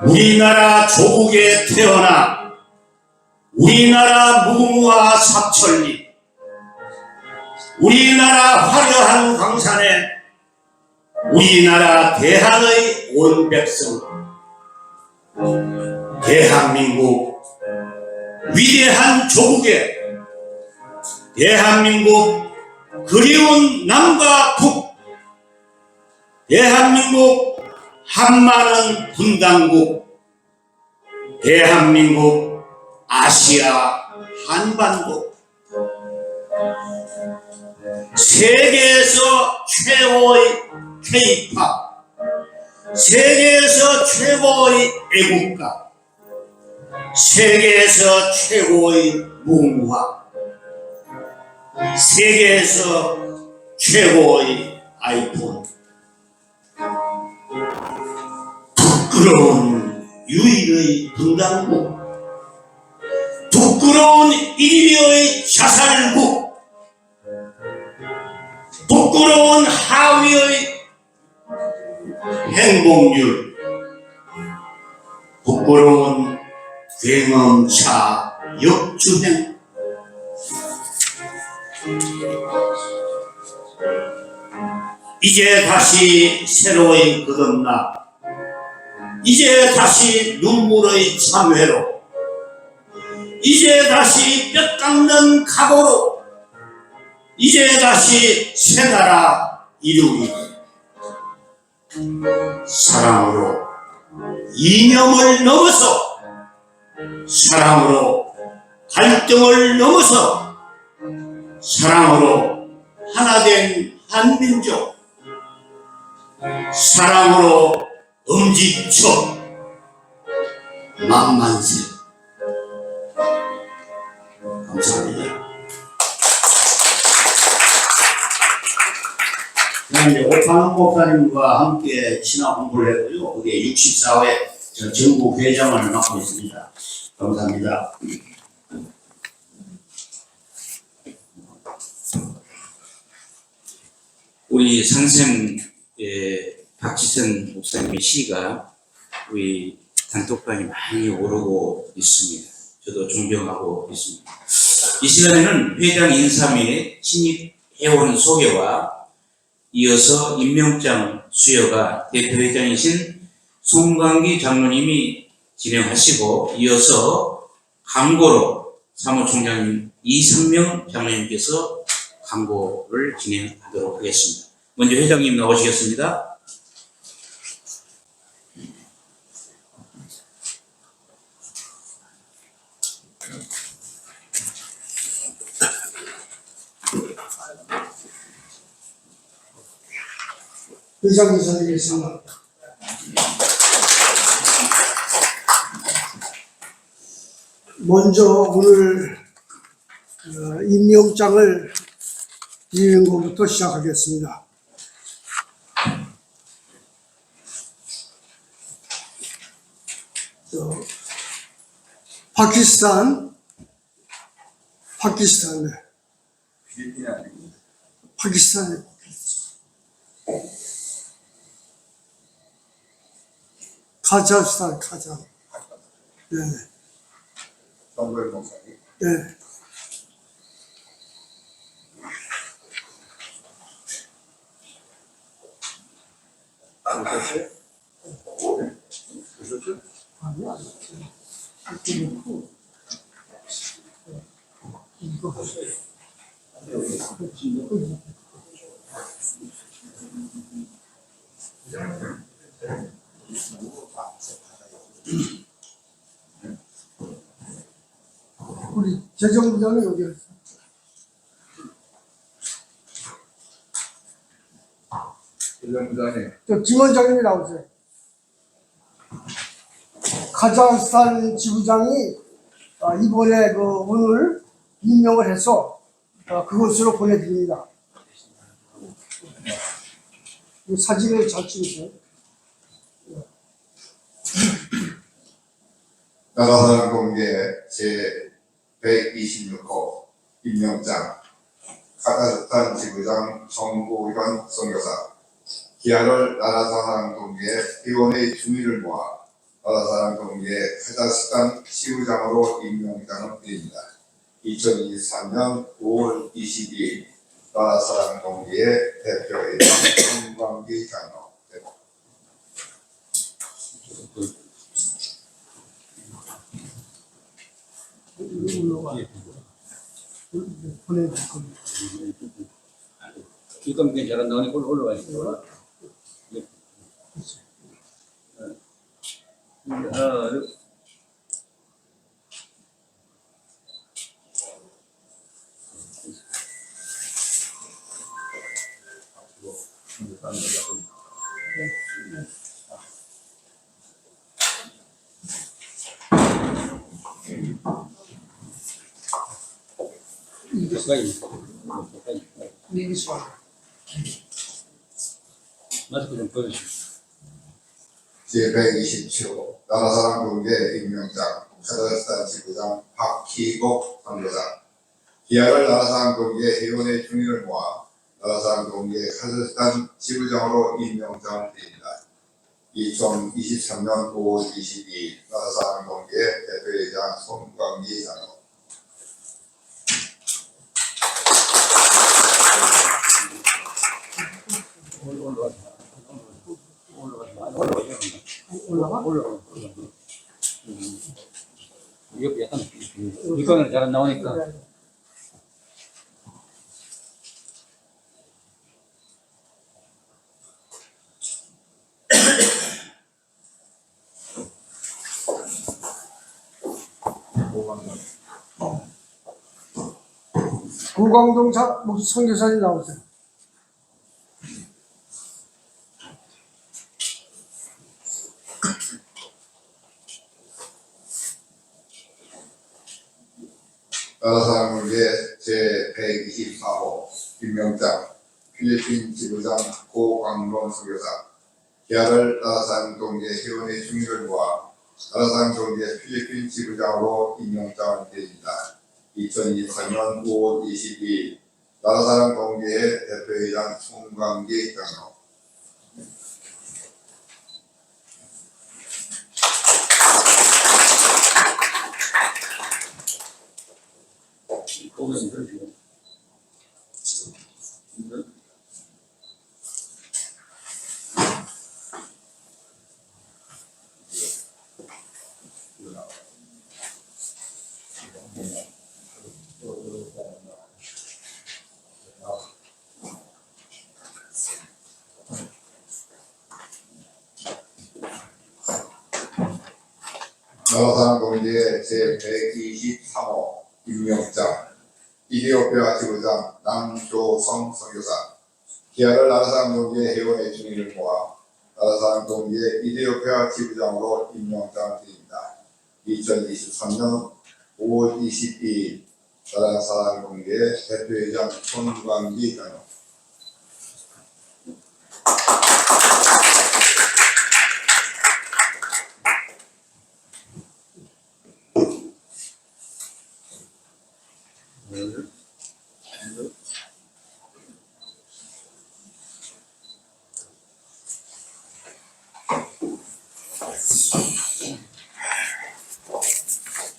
우리나라 조국에 태어나 우리나라 무궁화 삼천리 우리나라 화려한 광산에 우리나라 대한의 온 백성 대한민국 위대한 조국에 대한민국 그리운 남과 북 대한민국 한많은 분단국 대한민국 아시아 한반도 세계에서 최고의 K-팝 세계에서 최고의 애국가 세계에서 최고의 문화 세계에서 최고의 아이폰 부끄러운 유일의 분단국 부끄러운 일위의 자살국 부끄러운 하위의 행복률, 부끄러운 굉음차 역주행, 이제 다시 새로이 거듭나, 이제 다시 눈물의 참회로, 이제 다시 뼈 깎는 각오로, 이제 다시 새 나라 이루기, 사랑으로 이념을 넘어서, 사랑으로 갈등을 넘어서, 사랑으로 하나된 한민족, 사랑으로 엄지척 만만세. 감사합니다. 이제 오판원 목사님과 함께 신학 공부를 했고요. 그게 64회 전국 회장을 맡고 있습니다. 감사합니다. 우리 상샘 박지선 목사님의 시가 우리 단톡방에 많이 오르고 있습니다. 저도 존경하고 있습니다. 이 시간에는 회장 인사및 신입 회원 소개와 이어서 임명장 수여가 대표회장이신 송광기 장로님이 진행하시고, 이어서 강고로 사무총장님 이상명 장로님께서 강고를 진행하도록 하겠습니다. 먼저 회장님 나오시겠습니다. 의장 인사드리겠습니다. 먼저 오늘 임명장을 드리는 것부터 시작하겠습니다. 파키스탄, 파키스탄에 카자흐스탄, 네. 네. 우리 재정부장이 여기 있어. 저 김원장님이 나오세요. 카자흐스탄 지부장이 이번에 오늘 임명을 해서 그곳으로 보내드립니다. 이 사진을 잘 찍으세요. 나라사랑 공개 제 126호 임명장 카자흐스탄 지부장 정보현 선교사 기아를 나라사랑 공개 회원의 주민을 모아 나라사랑 공개 카자흐스탄 지부장으로 임명장을 드립니다. 2023년 5월 22일 나라사랑 공개의 대표회장 송광기 장로. 보내드릴 겁니다. 이건 괜찮아. 너네 올라와 있어. 마스크 좀 보여주시죠. 제127호 나라사랑 공개 임명장 카자흐스탄 지부장 박희복 선교사 기아를 나라사랑 공개 회원의 주민을 모아 나라사랑 공개 카자흐스탄 지부장으로 임명장을 드립니다. 2023년 5월 22일 나라사랑공개 대표회장 송광기 장로. 이거 약간 이거는 잘 안 나오니까. 구광동 선교사님 나오세요. 나라사랑공개 제124호 임명장 필리핀 지부장 고광동 선교사 기아를 나라사랑공개 회원의 중견과 나라사랑공개 필리핀 지부장으로 임명장을 드립니다. 2024년 5월 22일 나라사랑공개의 대표회장 송광기 장로. 나라사랑공개 제123호 임명장 이디오피아 지부장 남교성 선교사 기아를 나라사랑공개 회원의 중인을 모아 나라사랑공개 이디오피아 지부장으로 임명장을 드립니다. 2023년 5월 22일 나라사랑공개 대표회장 손광기 장로.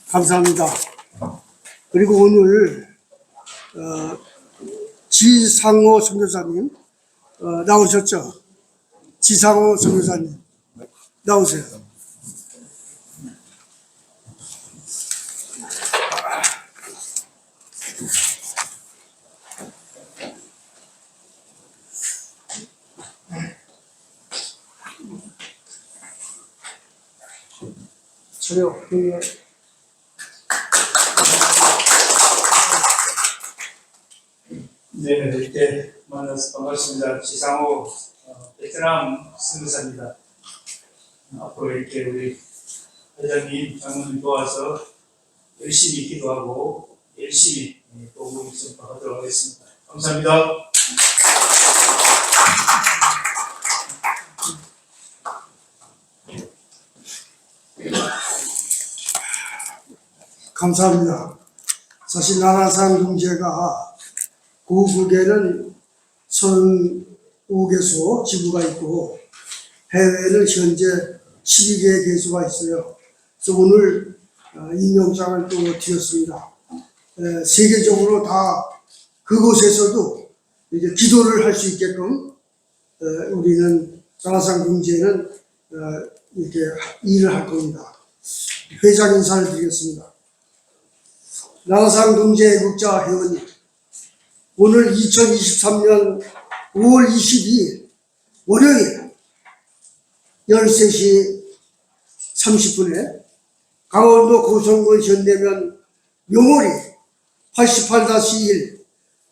감사합니다. 그리고 오늘 지상호 선교사님 나오셨죠? 지상호 선교사님 나오세요. 저요. 네, 이렇게 만나서 반갑습니다. 지상호 베트남 선교사입니다. 앞으로 이렇게 우리 회장님, 장로님 도와서 열심히 기도하고 열심히 도움을 전파하도록 하겠습니다. 감사합니다. 감사합니다. 사실 나라사랑공개가 고국에는 35개소 지부가 있고 해외에는 현재 12개의 개소가 있어요. 그래서 오늘 임명장을 또 드렸습니다. 세계적으로 다 그곳에서도 이제 기도를 할 수 있게끔 우리는 나라사랑공개는 이렇게 일을 할 겁니다. 회장 인사를 드리겠습니다. 나라사랑공개 애국자 회원님, 오늘 2023년 5월 22일 월요일 13시 30분에 강원도 고성군 현대면 용호리 88-1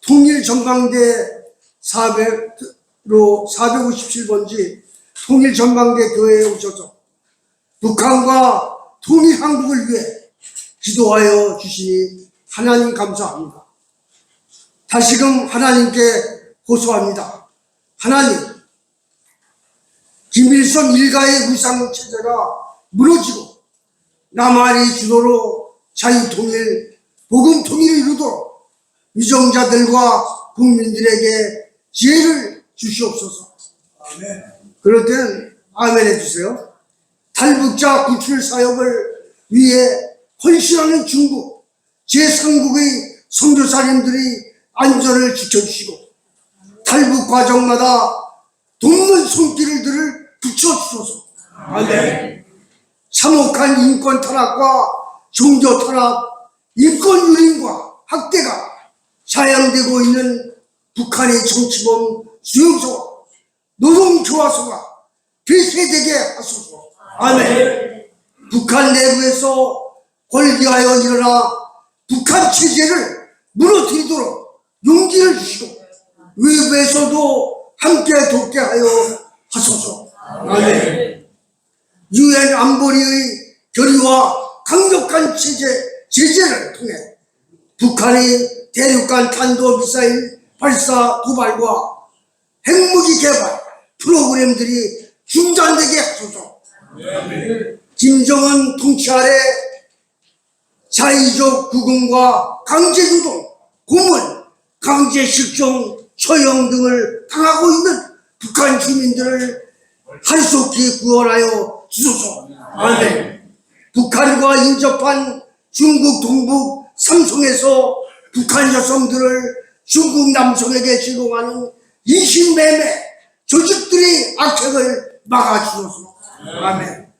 통일전망대 457번지 통일전망대 교회에 오셔서 북한과 통일한국을 위해 기도하여 주시니 하나님 감사합니다. 다시금 하나님께 호소합니다. 하나님, 김일성 일가의 위상체제가 무너지고 남한이 주도로 자유통일, 복음통일을 이루도록 위정자들과 국민들에게 지혜를 주시옵소서. 그럴 땐 아멘 해주세요. 탈북자 구출 사역을 위해 헌신하는 중국 제3국의 선교사님들이 안전을 지켜주시고 탈북 과정마다 돕는 손길들을 붙여주소서. 아멘. 참혹한 인권 탄압과 종교 탄압, 인권 유린과 학대가 자양되고 있는 북한의 정치범 수용소와 노동교화소가 폐쇄되게 하소서. 아멘. 북한 내부에서 골기하여 일어나 북한 체제를 무너뜨리도록 용기를 주시고 외부에서도 함께 돕게 하여 하소서. 아멘. 유엔 안보리의 결의와 강력한 제재를 통해 북한의 대륙간 탄도미사일 발사 도발과 핵무기 개발 프로그램들이 중단되게 하소서. 김정은 통치 아래 자의적 구금과 강제노동, 고문, 강제실종, 처형 등을 당하고 있는 북한 주민들을 한속히 구원하여 주소서. 아멘. 북한과 인접한 중국 동북 삼성에서 북한 여성들을 중국 남성에게 제공하는 인신매매 조직들의 악행을 막아주소서. 아멘.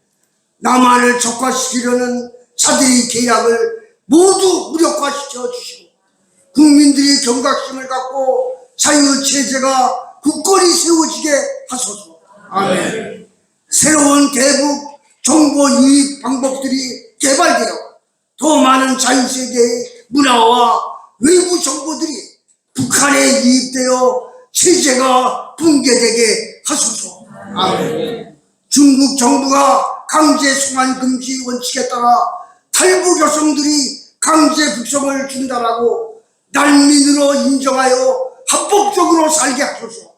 남한을 적화시키려는 자들의 계략을 모두 무력화시켜 주시고 국민들이 경각심을 갖고 자유체제가 굳건히 세워지게 하소서. 아멘. 새로운 대북 정보 유입 방법들이 개발되어 더 많은 자유세계의 문화와 외부 정보들이 북한에 유입되어 체제가 붕괴되게 하소서. 아멘. 중국 정부가 강제 송환 금지 원칙에 따라 탈북 여성들이 강제 북송을 중단하고 난민으로 인정하여 합법적으로 살게 하소서.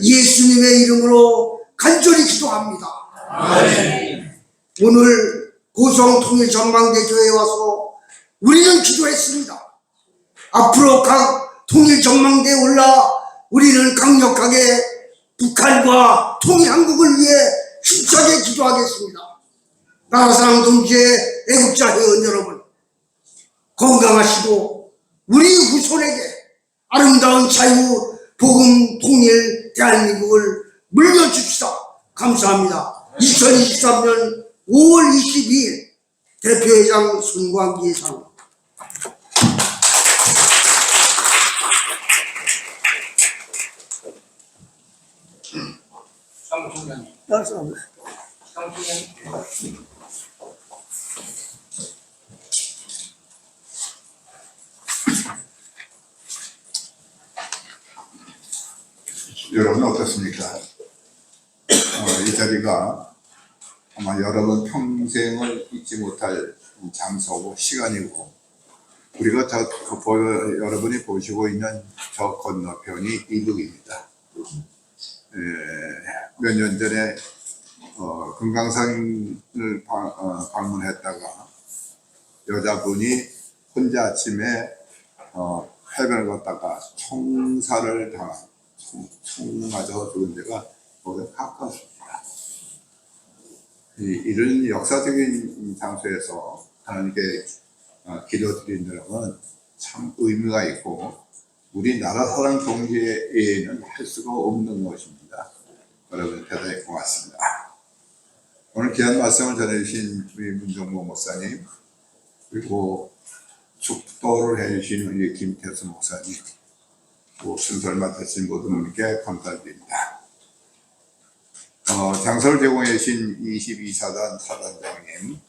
예수님의 이름으로 간절히 기도합니다. 아멘. 오늘 고성통일전망대 교회에 와서 우리는 기도했습니다. 앞으로 각 통일전망대에 올라 우리는 강력하게 북한과 통일한국을 위해 힘차게 기도하겠습니다. 나라사랑 동지의 애국자 회원 여러분, 건강하시고 우리 후손에게 아름다운 자유, 복음, 통일, 대한민국을 물려줍시다. 감사합니다. 2023년 5월 22일 대표회장 손광기 예상. 사무총장님. 감사합니다. 사무총장님. 여러분 어떻습니까? 이 자리가 아마 여러분 평생을 잊지 못할 장소고 시간이고 우리가 여러분이 보시고 있는 저 건너편이 이북입니다. 몇 년 전에 금강산을 방문했다가 여자분이 혼자 아침에 해변을 걷다가 총살을 당한 총 맞아 죽은 데가 거기 가까웠습니다. 이런 역사적인 장소에서 하나님께 기도드린다는 것은 참 의미가 있고 우리나라 사랑 동지에는 할 수가 없는 것입니다. 여러분 대단히 고맙습니다. 오늘 귀한 말씀을 전해주신 우리 문정모 목사님 그리고 축도를 해주신 우리 김태수 목사님 또 순서를 맡으신 모든 분께 감사드립니다. 장소를 제공해 주신 22사단 사단장님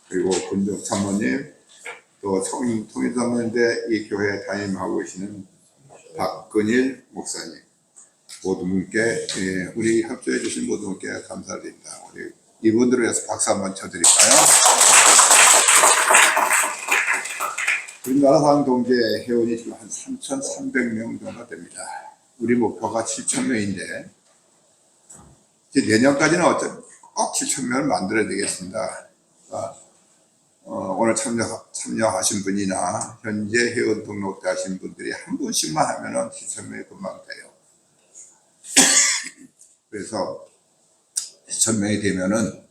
그리고 군정 참모님 또 통일전망대 이 교회에 담임하고 계시는 박근일 목사님 모든 분께 우리 협조해 주신 모든 분께 감사드립니다. 우리 이분들을 위해서 박수 한번 쳐드릴까요? 우리나라 사랑동계 회원이 지금 한 3,300명 정도 됩니다. 우리 목표가 7,000명인데 이제 내년까지는 꼭 7,000명을 만들어야 되겠습니다. 오늘 참여하신 분이나 현재 회원 등록되신 분들이 한 분씩만 하면은 7,000명이 금방 돼요. 그래서 전명이 되면은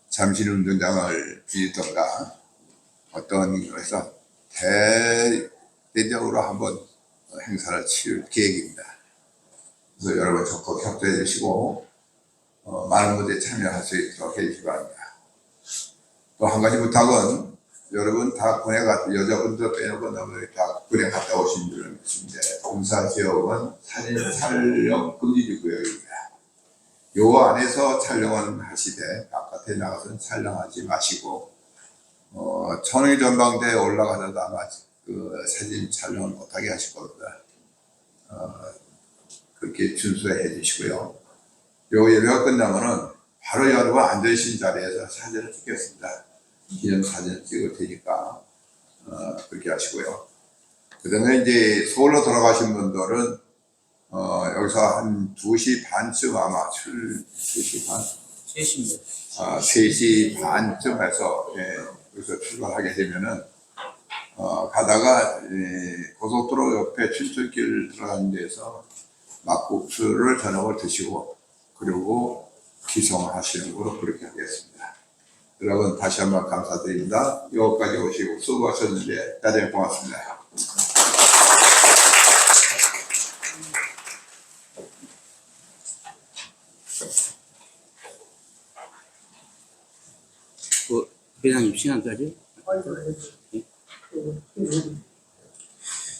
잠실운동장을 빌리던가 어떤 것에서 대대적으로 한번 행사를 치를 계획입니다. 그래서 여러분 적극 협조해 주시고 많은 분들이 참여할 수 있도록 해주시기 바랍니다. 또 한 가지 부탁은 여러분 다 군에 여자분들 빼놓고 나머지 다 군에 갔다 오신 분들 있습니다. 군사지역은 사진 촬영 금지 구역입니다. 요 안에서 촬영은 하시되 바깥에 나가서는 촬영하지 마시고 천의 전망대에 올라가서도 아마 그 사진 촬영을 못하게 하실 겁니다. 그렇게 준수해 주시고요. 요 예배가 끝나면은 바로 여러분 앉으신 자리에서 사진을 찍겠습니다. 기념 사진을 찍을 테니까 그렇게 하시고요. 그 다음에 이제 서울로 돌아가신 분들은 여기서 한 2시 반쯤 아마 2시 반? 3시입니다. 3시 반쯤 해서 여기서 출발하게 되면은 가다가 고속도로 옆에 춘천길 들어가는 데서 막국수를 저녁을 드시고 그리고 기성하시는 걸로 그렇게 하겠습니다. 여러분 다시 한번 감사드립니다. 여기까지 오시고 수고하셨는데 대단히 고맙습니다. 회장님 시간까지?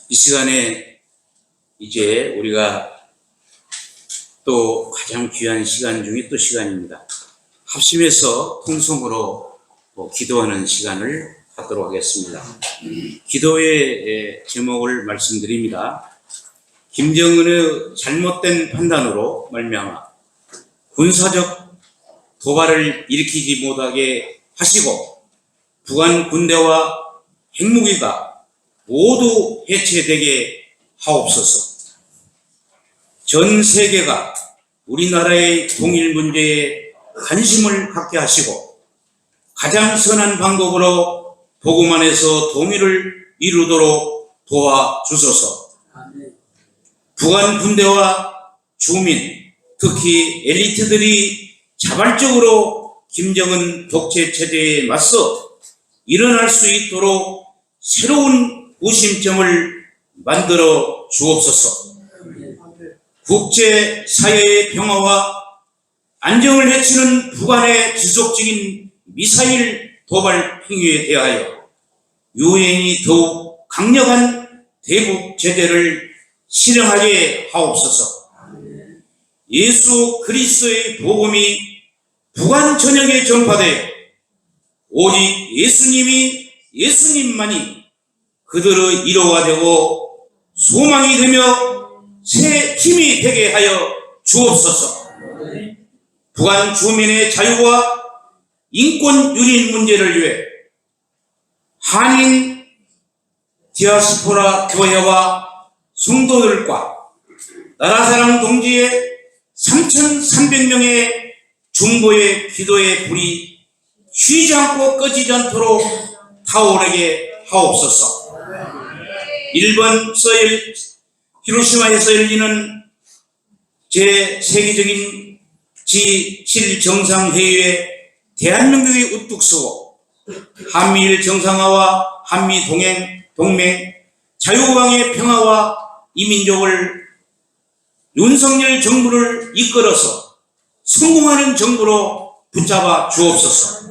이 시간에 이제 우리가 또 가장 귀한 시간 중에 또 시간입니다. 합심해서 통성으로 기도하는 시간을 갖도록 하겠습니다. 기도의 제목을 말씀드립니다. 김정은의 잘못된 판단으로 말미암아 군사적 도발을 일으키지 못하게 하시고 북한 군대와 핵무기가 모두 해체되게 하옵소서. 전 세계가 우리나라의 통일 문제에 관심을 갖게 하시고 가장 선한 방법으로 복음 안에서 통일을 이루도록 도와주소서. 북한 군대와 주민, 특히 엘리트들이 자발적으로 김정은 독재 체제에 맞서 일어날 수 있도록 새로운 구심점을 만들어 주옵소서. 국제사회의 평화와 안정을 해치는 북한의 지속적인 미사일 도발 행위에 대하여 유엔이 더욱 강력한 대북 제재를 실행하게 하옵소서. 예수 그리스도의 복음이 북한 전역에 전파되어 오직 예수님만이 그들의 위로가 되고 소망이 되며 새 힘이 되게 하여 주옵소서. 북한 주민의 자유와 인권 유린 문제를 위해 한인 디아스포라 교회와 성도들과 나라사랑 동지의 3,300명의 중보의 기도의 불이 쉬지 않고 꺼지지 않도록 타오르게 하옵소서. 일본 히로시마에서 열리는 제 세계적인 G7 정상회의에 대한민국이 우뚝 서고 한미일 정상화와 한미 동맹, 자유왕의 평화와 이민족을 윤석열 정부를 이끌어서 성공하는 정부로 붙잡아 주옵소서.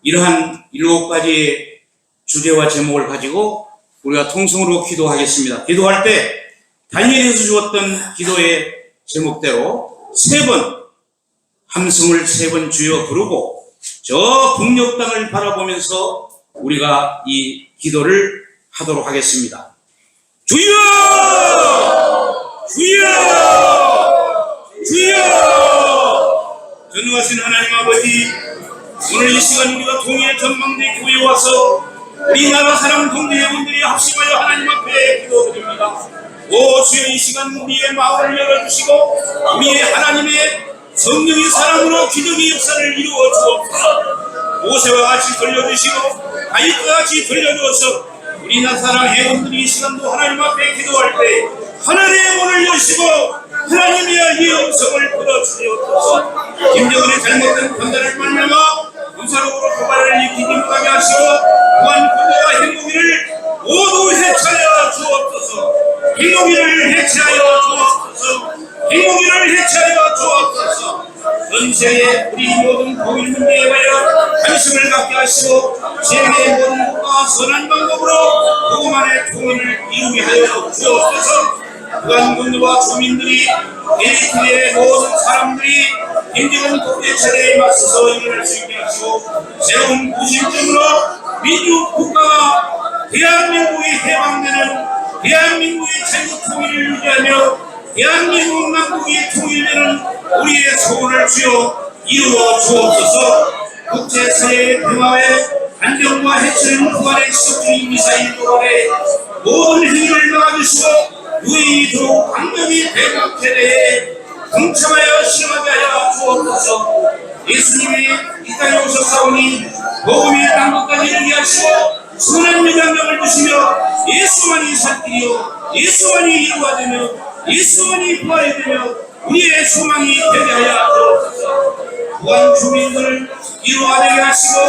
이러한 7가지의 주제와 제목을 가지고 우리가 통성으로 기도하겠습니다. 기도할 때 다니엘에서 주었던 기도의 제목대로 3번 함성을 3번 주여 부르고 저 북녘 땅을 바라보면서 우리가 이 기도를 하도록 하겠습니다. 주여! 주여! 주여! 전능하신 하나님 아버지, 오늘 이 시간 우리가 통일 전망대 교회에 와서 우리나라 사랑 동지회원들이 합심하여 하나님 앞에 기도드립니다. 오 주여, 이 시간 우리의 마음을 열어주시고 우리의 하나님의 성령의 사랑으로 기적의 역사를 이루어 주옵소서. 모세와 같이 돌려주시고 다윗과 같이 돌려주어서 우리나라 사랑 회원들이 이 시간도 하나님 앞에 기도할 때 하늘의 문을 여시고 하나님의 이 음성을 들어주시옵소서. 김정은의 잘못된 판단을 말미암아 군사력으로 도발을 일으키지 못하게 하시고 무한 군대와 행복이를 모두 해체하여 주옵소서. 행복이를 해체하여 주옵소서. 행복이를 해체하여 주옵소서. 전 세계의 우리 모든 고민 문제에 관하여 관심을 갖게 하시고 세계의 모든 국가와 선한 방법으로 그것만의 통일을 이루게 하여 주옵소서. 무관군과 주민들이 에리트리아의 모든 사람들이 행정은 독재체제에 맞서서 일어날 수 있게 하시고 새로운 구심점으로 민주 국가가 대한민국이 해방되는 대한민국의 자유 통일을 유지하며 대한민국 남북이 통일되는 우리의 소원을 주여 이루어 주옵소서. 국제사회의 평화에 안정과 해체를 구간의 지속적인 미사일 도발에 모든 행위를 막아주시고 유엔이 더욱 강력히 대북태대에 동참하여 실험하게 하여 주옵소서. 예수님이 이 땅에 오셨사오니 복음이 땅끝까지 이르게 하시고 선한 영향력을 주시며 예수만이 살길이요 예수만이 이루가 되며 예수만이 부활이 되며 우리의 소망이 되게 하여 주옵소서. 무한 주민들을 이루가 되게 하시고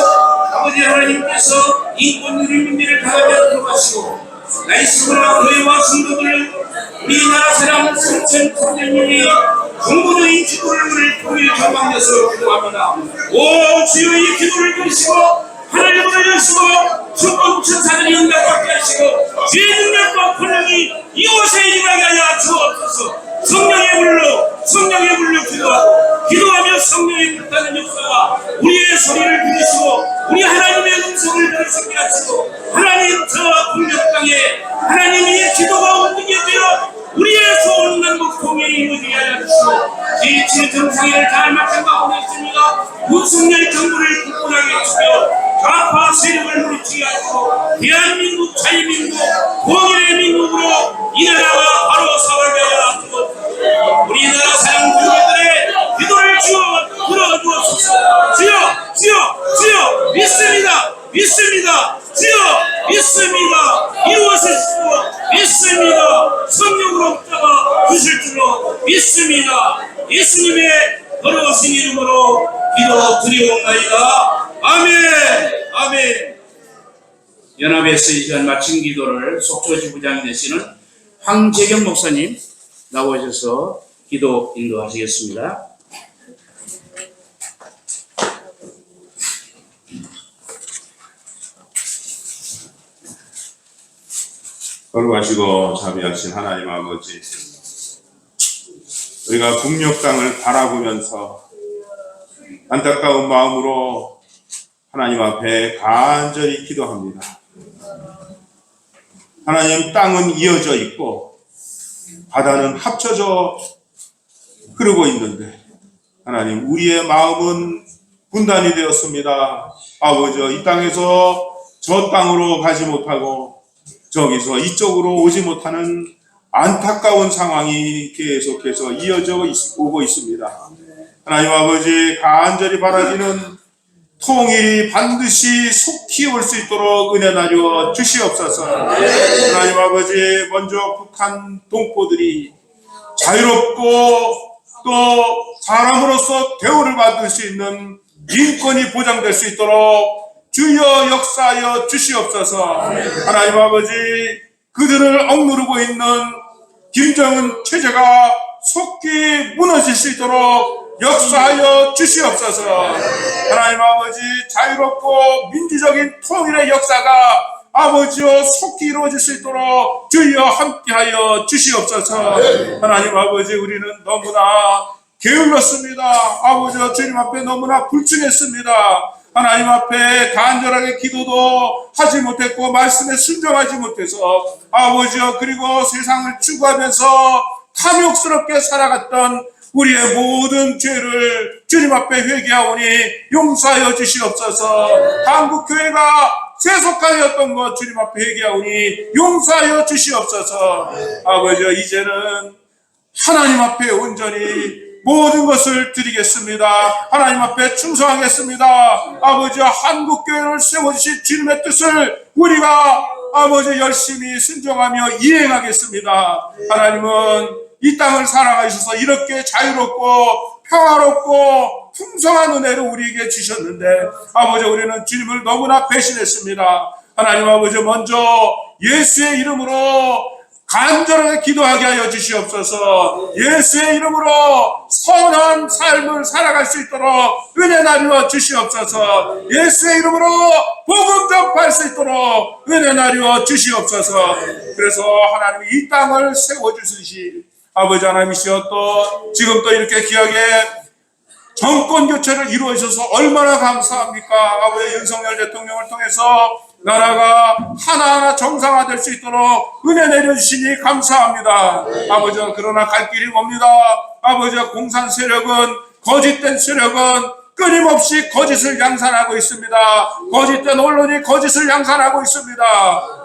아버지 하나님께서 인권유리 문제를 다하며 들어가시고 나이스브라 교회와 성도들 우리나라 사람 3,300명이 정부적인 기도를 우리 통일 전망해서 기도합니다. 오 주여 이 기도를 들으시고 하나님을 여시고 천국 천사들이 응답받게 하시고 주의 능력과 권능이 이곳에 임하게 하여 주옵소서. 성령의 불로 기도하며 성령의 불타는 역사가 우리의 소리를 들으시고 우리 하나님의 음성을 들을 수 있게 하시고 하나님 저 북녘 땅에 하나님의 기도가 움직여져 우리의 소원 남북 통일이 이루어지게 하여 주시고 제7 정상회를 잘 맡은 가운데 있습니다. 윤석열 정부를 굳건하게 해주며 좌파 세력을 물리치게 하시고 대한민국 자유민국 공일의 민국으로 이 나라가 바로 서가게 하여 주옵소서. 우리나라 사랑 주민들의 기도를 주어 들어주옵소서. 주여 믿습니다. 주여 믿습니다. 이루어질 수 믿습니다. 성령으로 붙잡아 주실 줄로 믿습니다. 예수님의 걸어오신 이름으로 기도 드리옵나이다. 아멘. 연합에서 이 시간 마친 기도를 속초 지부장이 되시는 황재경 목사님 나오셔서 기도 인도하시겠습니다. 거룩하시고 자비하신 하나님 아버지, 우리가 북녘 땅을 바라보면서 안타까운 마음으로 하나님 앞에 간절히 기도합니다. 하나님, 땅은 이어져 있고 바다는 합쳐져 흐르고 있는데 하나님, 우리의 마음은 분단이 되었습니다. 아버지, 이 땅에서 저 땅으로 가지 못하고 저기서 이쪽으로 오지 못하는 안타까운 상황이 계속해서 이어져 오고 있습니다. 하나님 아버지, 간절히 바라지는 통일이 반드시 속히 올 수 있도록 은혜하여 주시옵소서. 하나님 아버지, 먼저 북한 동포들이 자유롭고 또 사람으로서 대우를 받을 수 있는 인권이 보장될 수 있도록 주여 역사하여 주시옵소서. 하나님 아버지, 그들을 억누르고 있는 김정은 체제가 속히 무너질 수 있도록 역사하여 주시옵소서. 하나님 아버지, 자유롭고 민주적인 통일의 역사가 아버지여 속히 이루어질 수 있도록 주여 함께하여 주시옵소서. 하나님 아버지, 우리는 너무나 게을렀습니다. 아버지여, 주님 앞에 너무나 불충했습니다. 하나님 앞에 간절하게 기도도 하지 못했고 말씀에 순종하지 못해서 아버지여, 그리고 세상을 추구하면서 탐욕스럽게 살아갔던 우리의 모든 죄를 주님 앞에 회개하오니 용서하여 주시옵소서. 한국교회가 세속하였던 것 주님 앞에 회개하오니 용서하여 주시옵소서. 아버지여, 이제는 하나님 앞에 온전히 모든 것을 드리겠습니다. 하나님 앞에 충성하겠습니다. 아버지, 한국교회를 세워주신 주님의 뜻을 우리가 아버지 열심히 순종하며 이행하겠습니다. 하나님은 이 땅을 살아가셔서 이렇게 자유롭고 평화롭고 풍성한 은혜를 우리에게 주셨는데 아버지 우리는 주님을 너무나 배신했습니다. 하나님 아버지 먼저 예수의 이름으로 간절하게 기도하게 하여 주시옵소서. 예수의 이름으로 선한 삶을 살아갈 수 있도록 은혜 나누어 주시옵소서. 예수의 이름으로 복음 전파할 수 있도록 은혜 나누어 주시옵소서. 그래서 하나님이 이 땅을 세워주시니 아버지 하나님이시여 또 지금 또 이렇게 귀하게 정권 교체를 이루어주셔서 얼마나 감사합니까? 아버지 윤석열 대통령을 통해서 나라가 하나하나 정상화될 수 있도록 은혜 내려주시니 감사합니다. 아버지 그러나 갈 길이 멉니다. 아버지 공산 세력은 거짓된 세력은 끊임없이 거짓을 양산하고 있습니다. 거짓된 언론이 거짓을 양산하고 있습니다.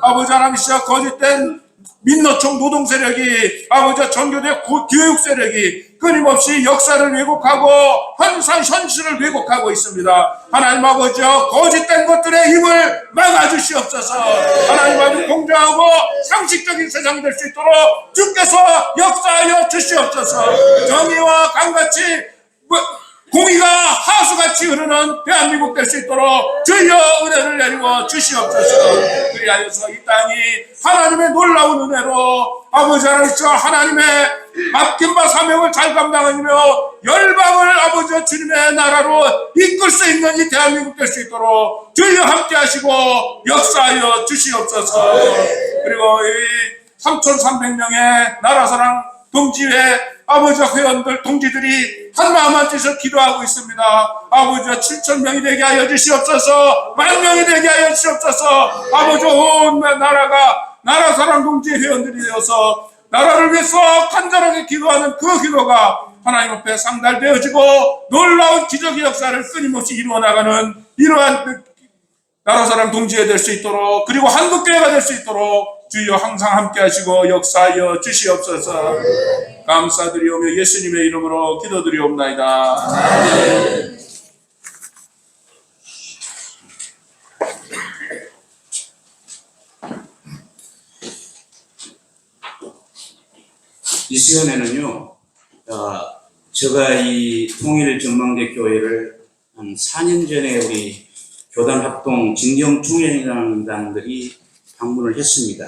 아버지 하나님이시여 거짓된 민노총 노동 세력이 아버지 전교대 교육 세력이 끊임없이 역사를 왜곡하고 현실을 왜곡하고 있습니다. 하나님 아버지여 거짓된 것들의 힘을 막아주시옵소서. 하나님 아버지 공정하고 상식적인 세상이 될 수 있도록 주께서 역사하여 주시옵소서. 정의와 강같이 공의가 하수같이 흐르는 대한민국 될 수 있도록 주여 은혜를 내리고 주시옵소서. 그리하여서 이 땅이 하나님의 놀라운 은혜로 아버지 하나님께서 하나님의 맡긴 바 사명을 잘 감당하며 열방을 아버지 주님의 나라로 이끌 수 있는 이 대한민국 될 수 있도록 주여 함께 하시고 역사하여 주시옵소서. 그리고 이 3,300명의 나라사랑 동지회 아버지 회원들 동지들이 한마음 한 뜻을 기도하고 있습니다. 아버지 7,000명이 되게 하여 주시옵소서. 10,000명이 되게 하여 주시옵소서. 아버지 온 나라가 나라사랑 동지회 회원들이 되어서 나라를 위해서 간절하게 기도하는 그 기도가 하나님 앞에 상달되어지고 놀라운 기적의 역사를 끊임없이 이루어나가는 이러한 나라사랑 동지회 될 수 있도록 그리고 한국교회가 될 수 있도록 주여 항상 함께 하시고 역사하여 주시옵소서. 감사드리오며 예수님의 이름으로 기도드리옵나이다. 이 시간에는요, 제가 이 통일전망대 교회를 한 4년 전에 우리 교단합동 진경총회장단들이 방문을 했습니다.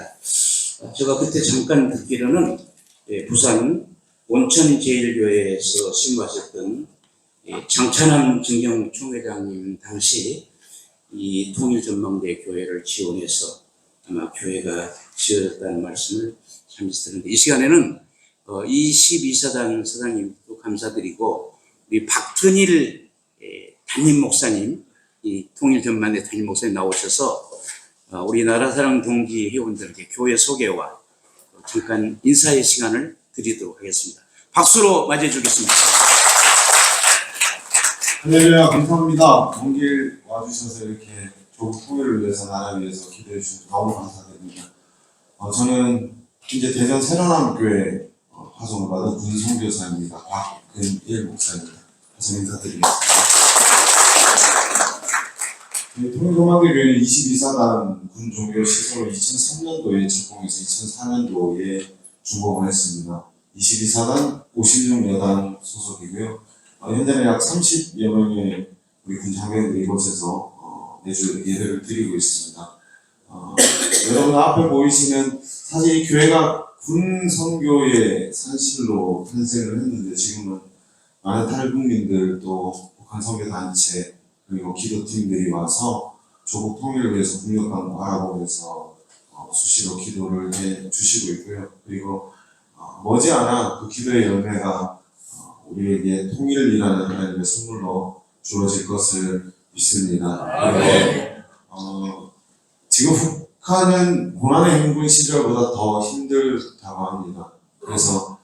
제가 그때 잠깐 듣기로는 부산 온천제일교회에서 신고하셨던 장찬남 진경총회장님 당시 이 통일전망대 교회를 지원해서 아마 교회가 지어졌다는 말씀을 잠시 들었는데 이 시간에는 이 12사단 사장님도 감사드리고 우리 박근일 담임 목사님 이 통일전망대 담임 목사님 나오셔서 우리 나라사랑 동지 회원들에게 교회 소개와 잠깐 인사의 시간을 드리도록 하겠습니다. 박수로 맞이해 주겠습니다. 할렐루야, 감사합니다. 먼 길 와주셔서 이렇게 조국 통일을 위해서 나라를 위해서 기도해 주셔서 너무 감사드립니다. 저는 이제 대전 새로남교회 파송을 받은 군선교사입니다. 박근일 목사입니다. 다시 인사드리겠습니다. 통일전망대 교회는 22사단 군종교 시설을 2003년도에 착공해서 2004년도에 준공을 했습니다. 22사단 56여단 소속이고요. 현재는 약 30여 명의 우리 군장병들이 이곳에서 매주 예배를 드리고 있습니다. 여러분 앞에 보이시는 사실 이 교회가 군 선교의 산실로 탄생을 했는데 지금은 많은 탈북민들 또 북한 선교단체 그리고 기도팀들이 와서 조국 통일을 위해서 국력강구 하라고 해서 수시로 기도를 해 주시고 있고요. 그리고 머지않아 그 기도의 열매가 우리에게 통일이라는 하나님의 선물로 주어질 것을 믿습니다. 그리고 지금 북한은 고난의 행군 시절보다 더 힘들다고 합니다. 그래서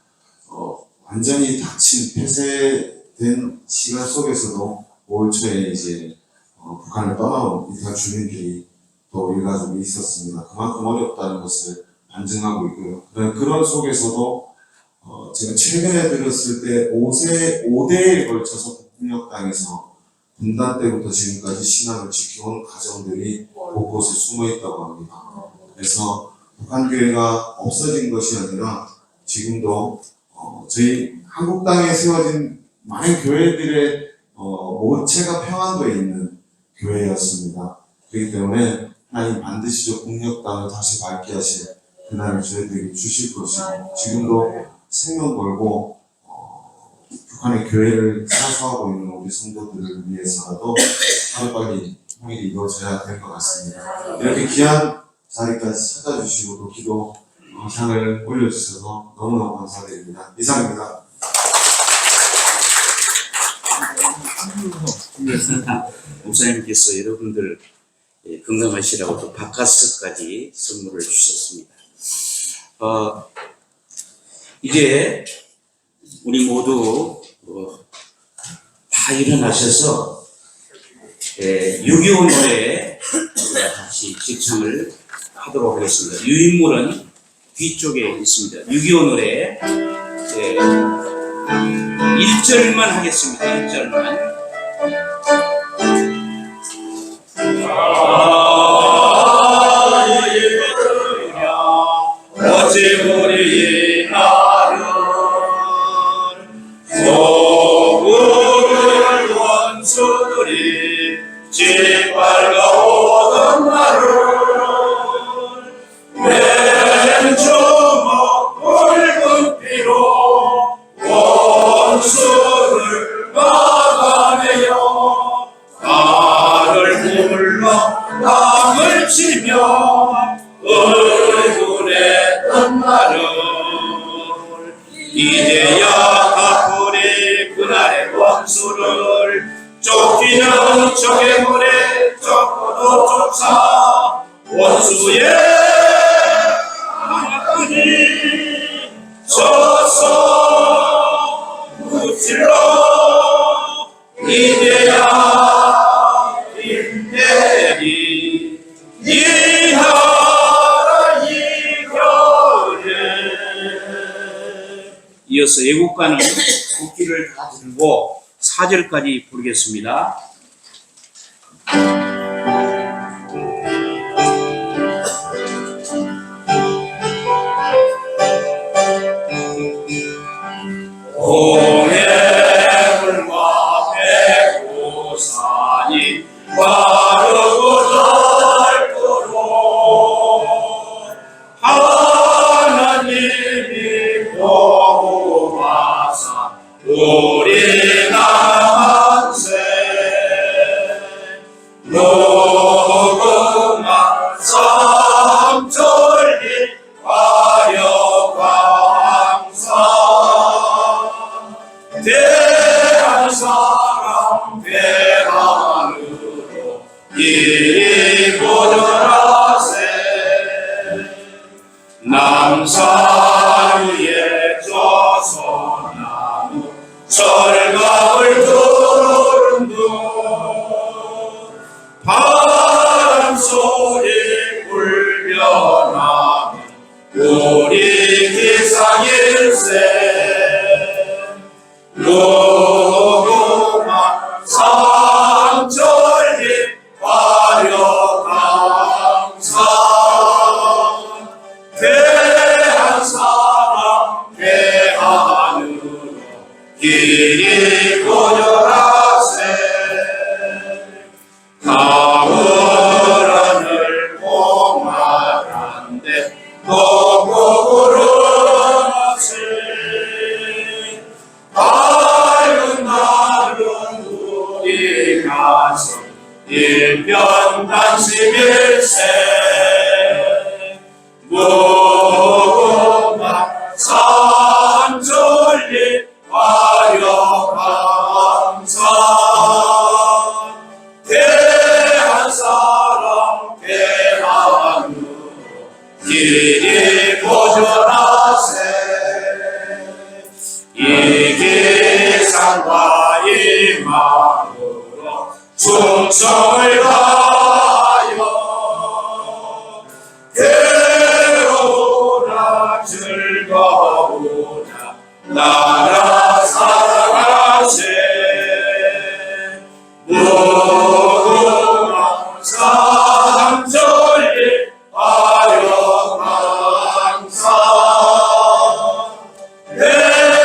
완전히 닫힌 폐쇄된 시간 속에서도 5월 초에 이제 북한을 떠나온 이탈 주민들이 또 일가족이 있었습니다. 그만큼 어렵다는 것을 반증하고 있고요. 그런 속에서도 제가 최근에 들었을 때 5대에 걸쳐서 북녘땅에서 분단 때부터 지금까지 신앙을 지켜온 가정들이 곳곳에 숨어 있다고 합니다. 그래서 북한 교회가 없어진 것이 아니라 지금도 저희 한국 땅에 세워진 많은 교회들의 모체가 평안도에 있는 교회였습니다. 그렇기 때문에 하나님 반드시 저 국력당을 다시 밝게 하실 그날을 저희들에게 주실 것이고, 지금도 생명 걸고 북한의 교회를 사수하고 있는 우리 성도들을 위해서라도 하루빨리 통일이 이루어져야 될 것 같습니다. 이렇게 귀한 자리까지 찾아주시고 또 기도 상을 올려주셔서 너무너무 감사드립니다. 이상입니다. 목사님께서 여러분들 건강하시라고 또 바카스까지 선물을 주셨습니다. 이제 우리 모두 다 일어나셔서 6.25 노래 같이 직창을 하도록 하겠습니다. 유인물은 뒤쪽에 있습니다. 6.25 노래 1절만 하겠습니다. 1절만. 어찌 우리 나를 소국을 원수들이 짓밟아오던 나를 왼주먹 붉은 피로 원수를 막아내요. 나를 불러 땅을 치며 의군했던 나를 이제야 갚으리 그날의 원수를. 쫓기는 적의 물에 쫓고도 쫓아 원수의 하나뿐이 져서 무찔러 이제야 인내리 이 나라 이겨내. 이어서 애국가는 국기를 다 들고 4절까지 부르겠습니다. 홍해물과 백두산이 빠르고 넓도록 하나님이 보호하사 우리 만세 녹음한 삼천리 화려광산 대한 사람 대한으로 이리 보전하세. 남산 위에 조선나무 철갑을 두른 듯 바람 소리 불변하는 우리 기상일세. 녹음한 삼천리 화려광산 대한 사람 대한으로 길이 고절하세. 가을 하늘 봄날한데 고고부르나세. 밝은 날은 우리 가슴 일편단심일세. 무궁한 산천리 화려광산 대한 사람 대한으로 길이 고전하세. 이 기상과 이 마음으로 충성을 다하여 괴로우나 즐거우나 나라 사랑하세. 무궁한 삼천리 화려광산 대한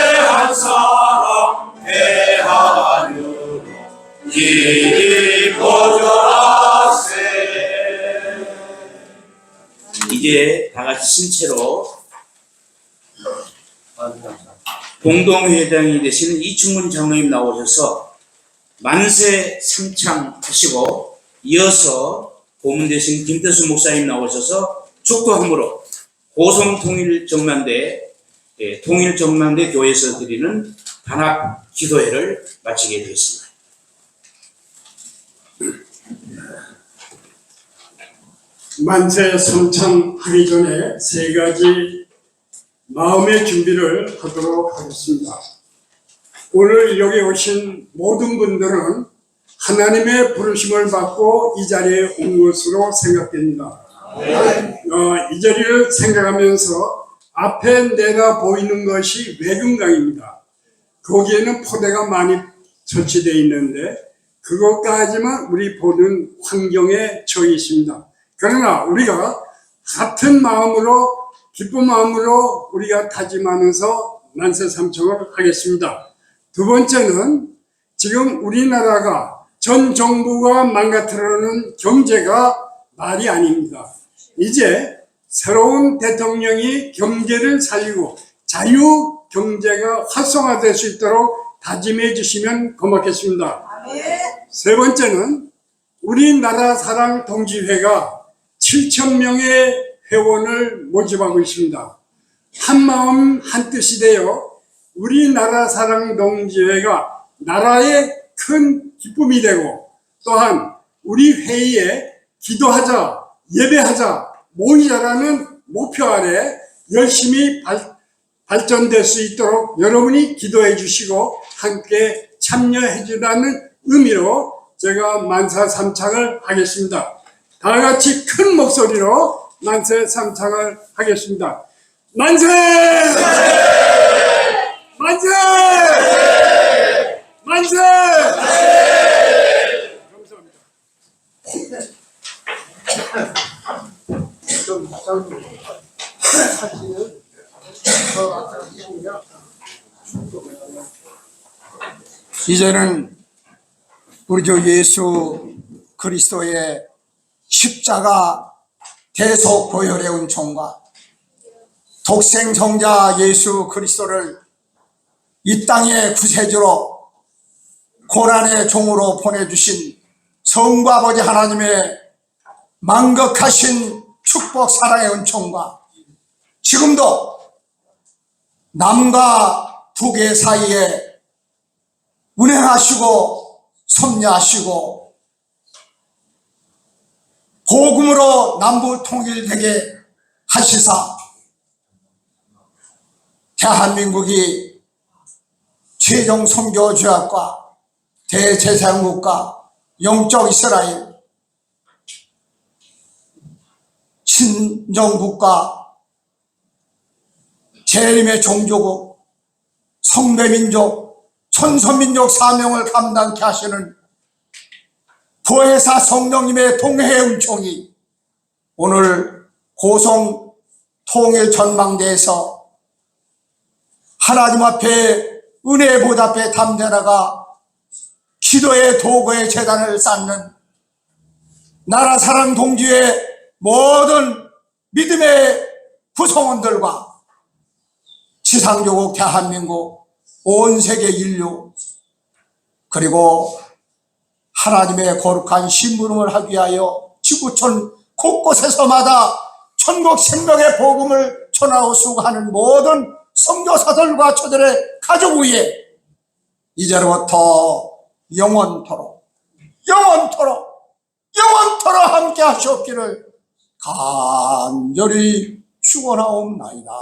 이제 다 같이 신체로 공동회장이 되시는 이충문 장로님 나오셔서 만세 삼창하시고, 이어서 고문 되신 김태수 목사님 나오셔서 축도함으로 고성통일정만대 통일정만대 교회에서 드리는 단합 기도회를 마치게 되겠습니다. 만세 삼창하기 전에 세 가지 마음의 준비를 하도록 하겠습니다. 오늘 여기 오신 모든 분들은 하나님의 부르심을 받고 이 자리에 온 것으로 생각됩니다. 이 자리를 생각하면서 앞에 내다 보이는 것이 외근강입니다. 거기에는 포대가 많이 설치되어 있는데 그것까지만 우리 보는 환경에 처해 있습니다. 그러나 우리가 같은 마음으로, 기쁜 마음으로 우리가 다짐하면서 만세 삼창을 하겠습니다. 두 번째는 지금 우리나라가 전 정부가 망가뜨려놓은 경제가 말이 아닙니다. 이제 새로운 대통령이 경제를 살리고 자유 경제가 활성화될 수 있도록 다짐해 주시면 고맙겠습니다. 세 번째는 우리나라 사랑 동지회가 7,000명의 회원을 모집하고 있습니다. 한마음 한뜻이 되어 우리나라 사랑 동지회가 나라의 큰 기쁨이 되고, 또한 우리 회의에 기도하자, 예배하자, 모이자라는 목표 아래 열심히 발전될 수 있도록 여러분이 기도해 주시고 함께 참여해 주라는 의미로 제가 만세 삼창을 하겠습니다. 다 같이 큰 목소리로 만세 삼창을 하겠습니다. 만세! 만세! 만세! 이제는 우리 주 예수 그리스도의 십자가 대속 보혈의 은총과 독생성자 예수 그리스도를 이 땅의 구세주로 고난의 종으로 보내주신 성부 아버지 하나님의 만극하신 축복 사랑의 은총과 지금도 남과 북의 사이에 운행하시고 섭리하시고 복음으로 남북 통일되게 하시사 대한민국이 최종 선교주약과 대제사장국가 영적 이스라엘 친정국가 재림의 종교국 성대민족 천선민족 사명을 감당케 하시는 부회사 성령님의 동해 은총이 오늘 고성 통일 전망대에서 하나님 앞에 은혜 보답에 담대나가 기도의 도구의 재단을 쌓는 나라 사랑 동지의 모든 믿음의 구성원들과 지상조국 대한민국 온 세계 인류 그리고 하나님의 거룩한 심부름을 하기 위하여 지구촌 곳곳에서마다 천국 생명의 복음을 전하고 수고하는 모든 선교사들과 저들의 가족 위에 이제로부터 영원토록 함께 하시옵기를 간절히 축원하옵나이다.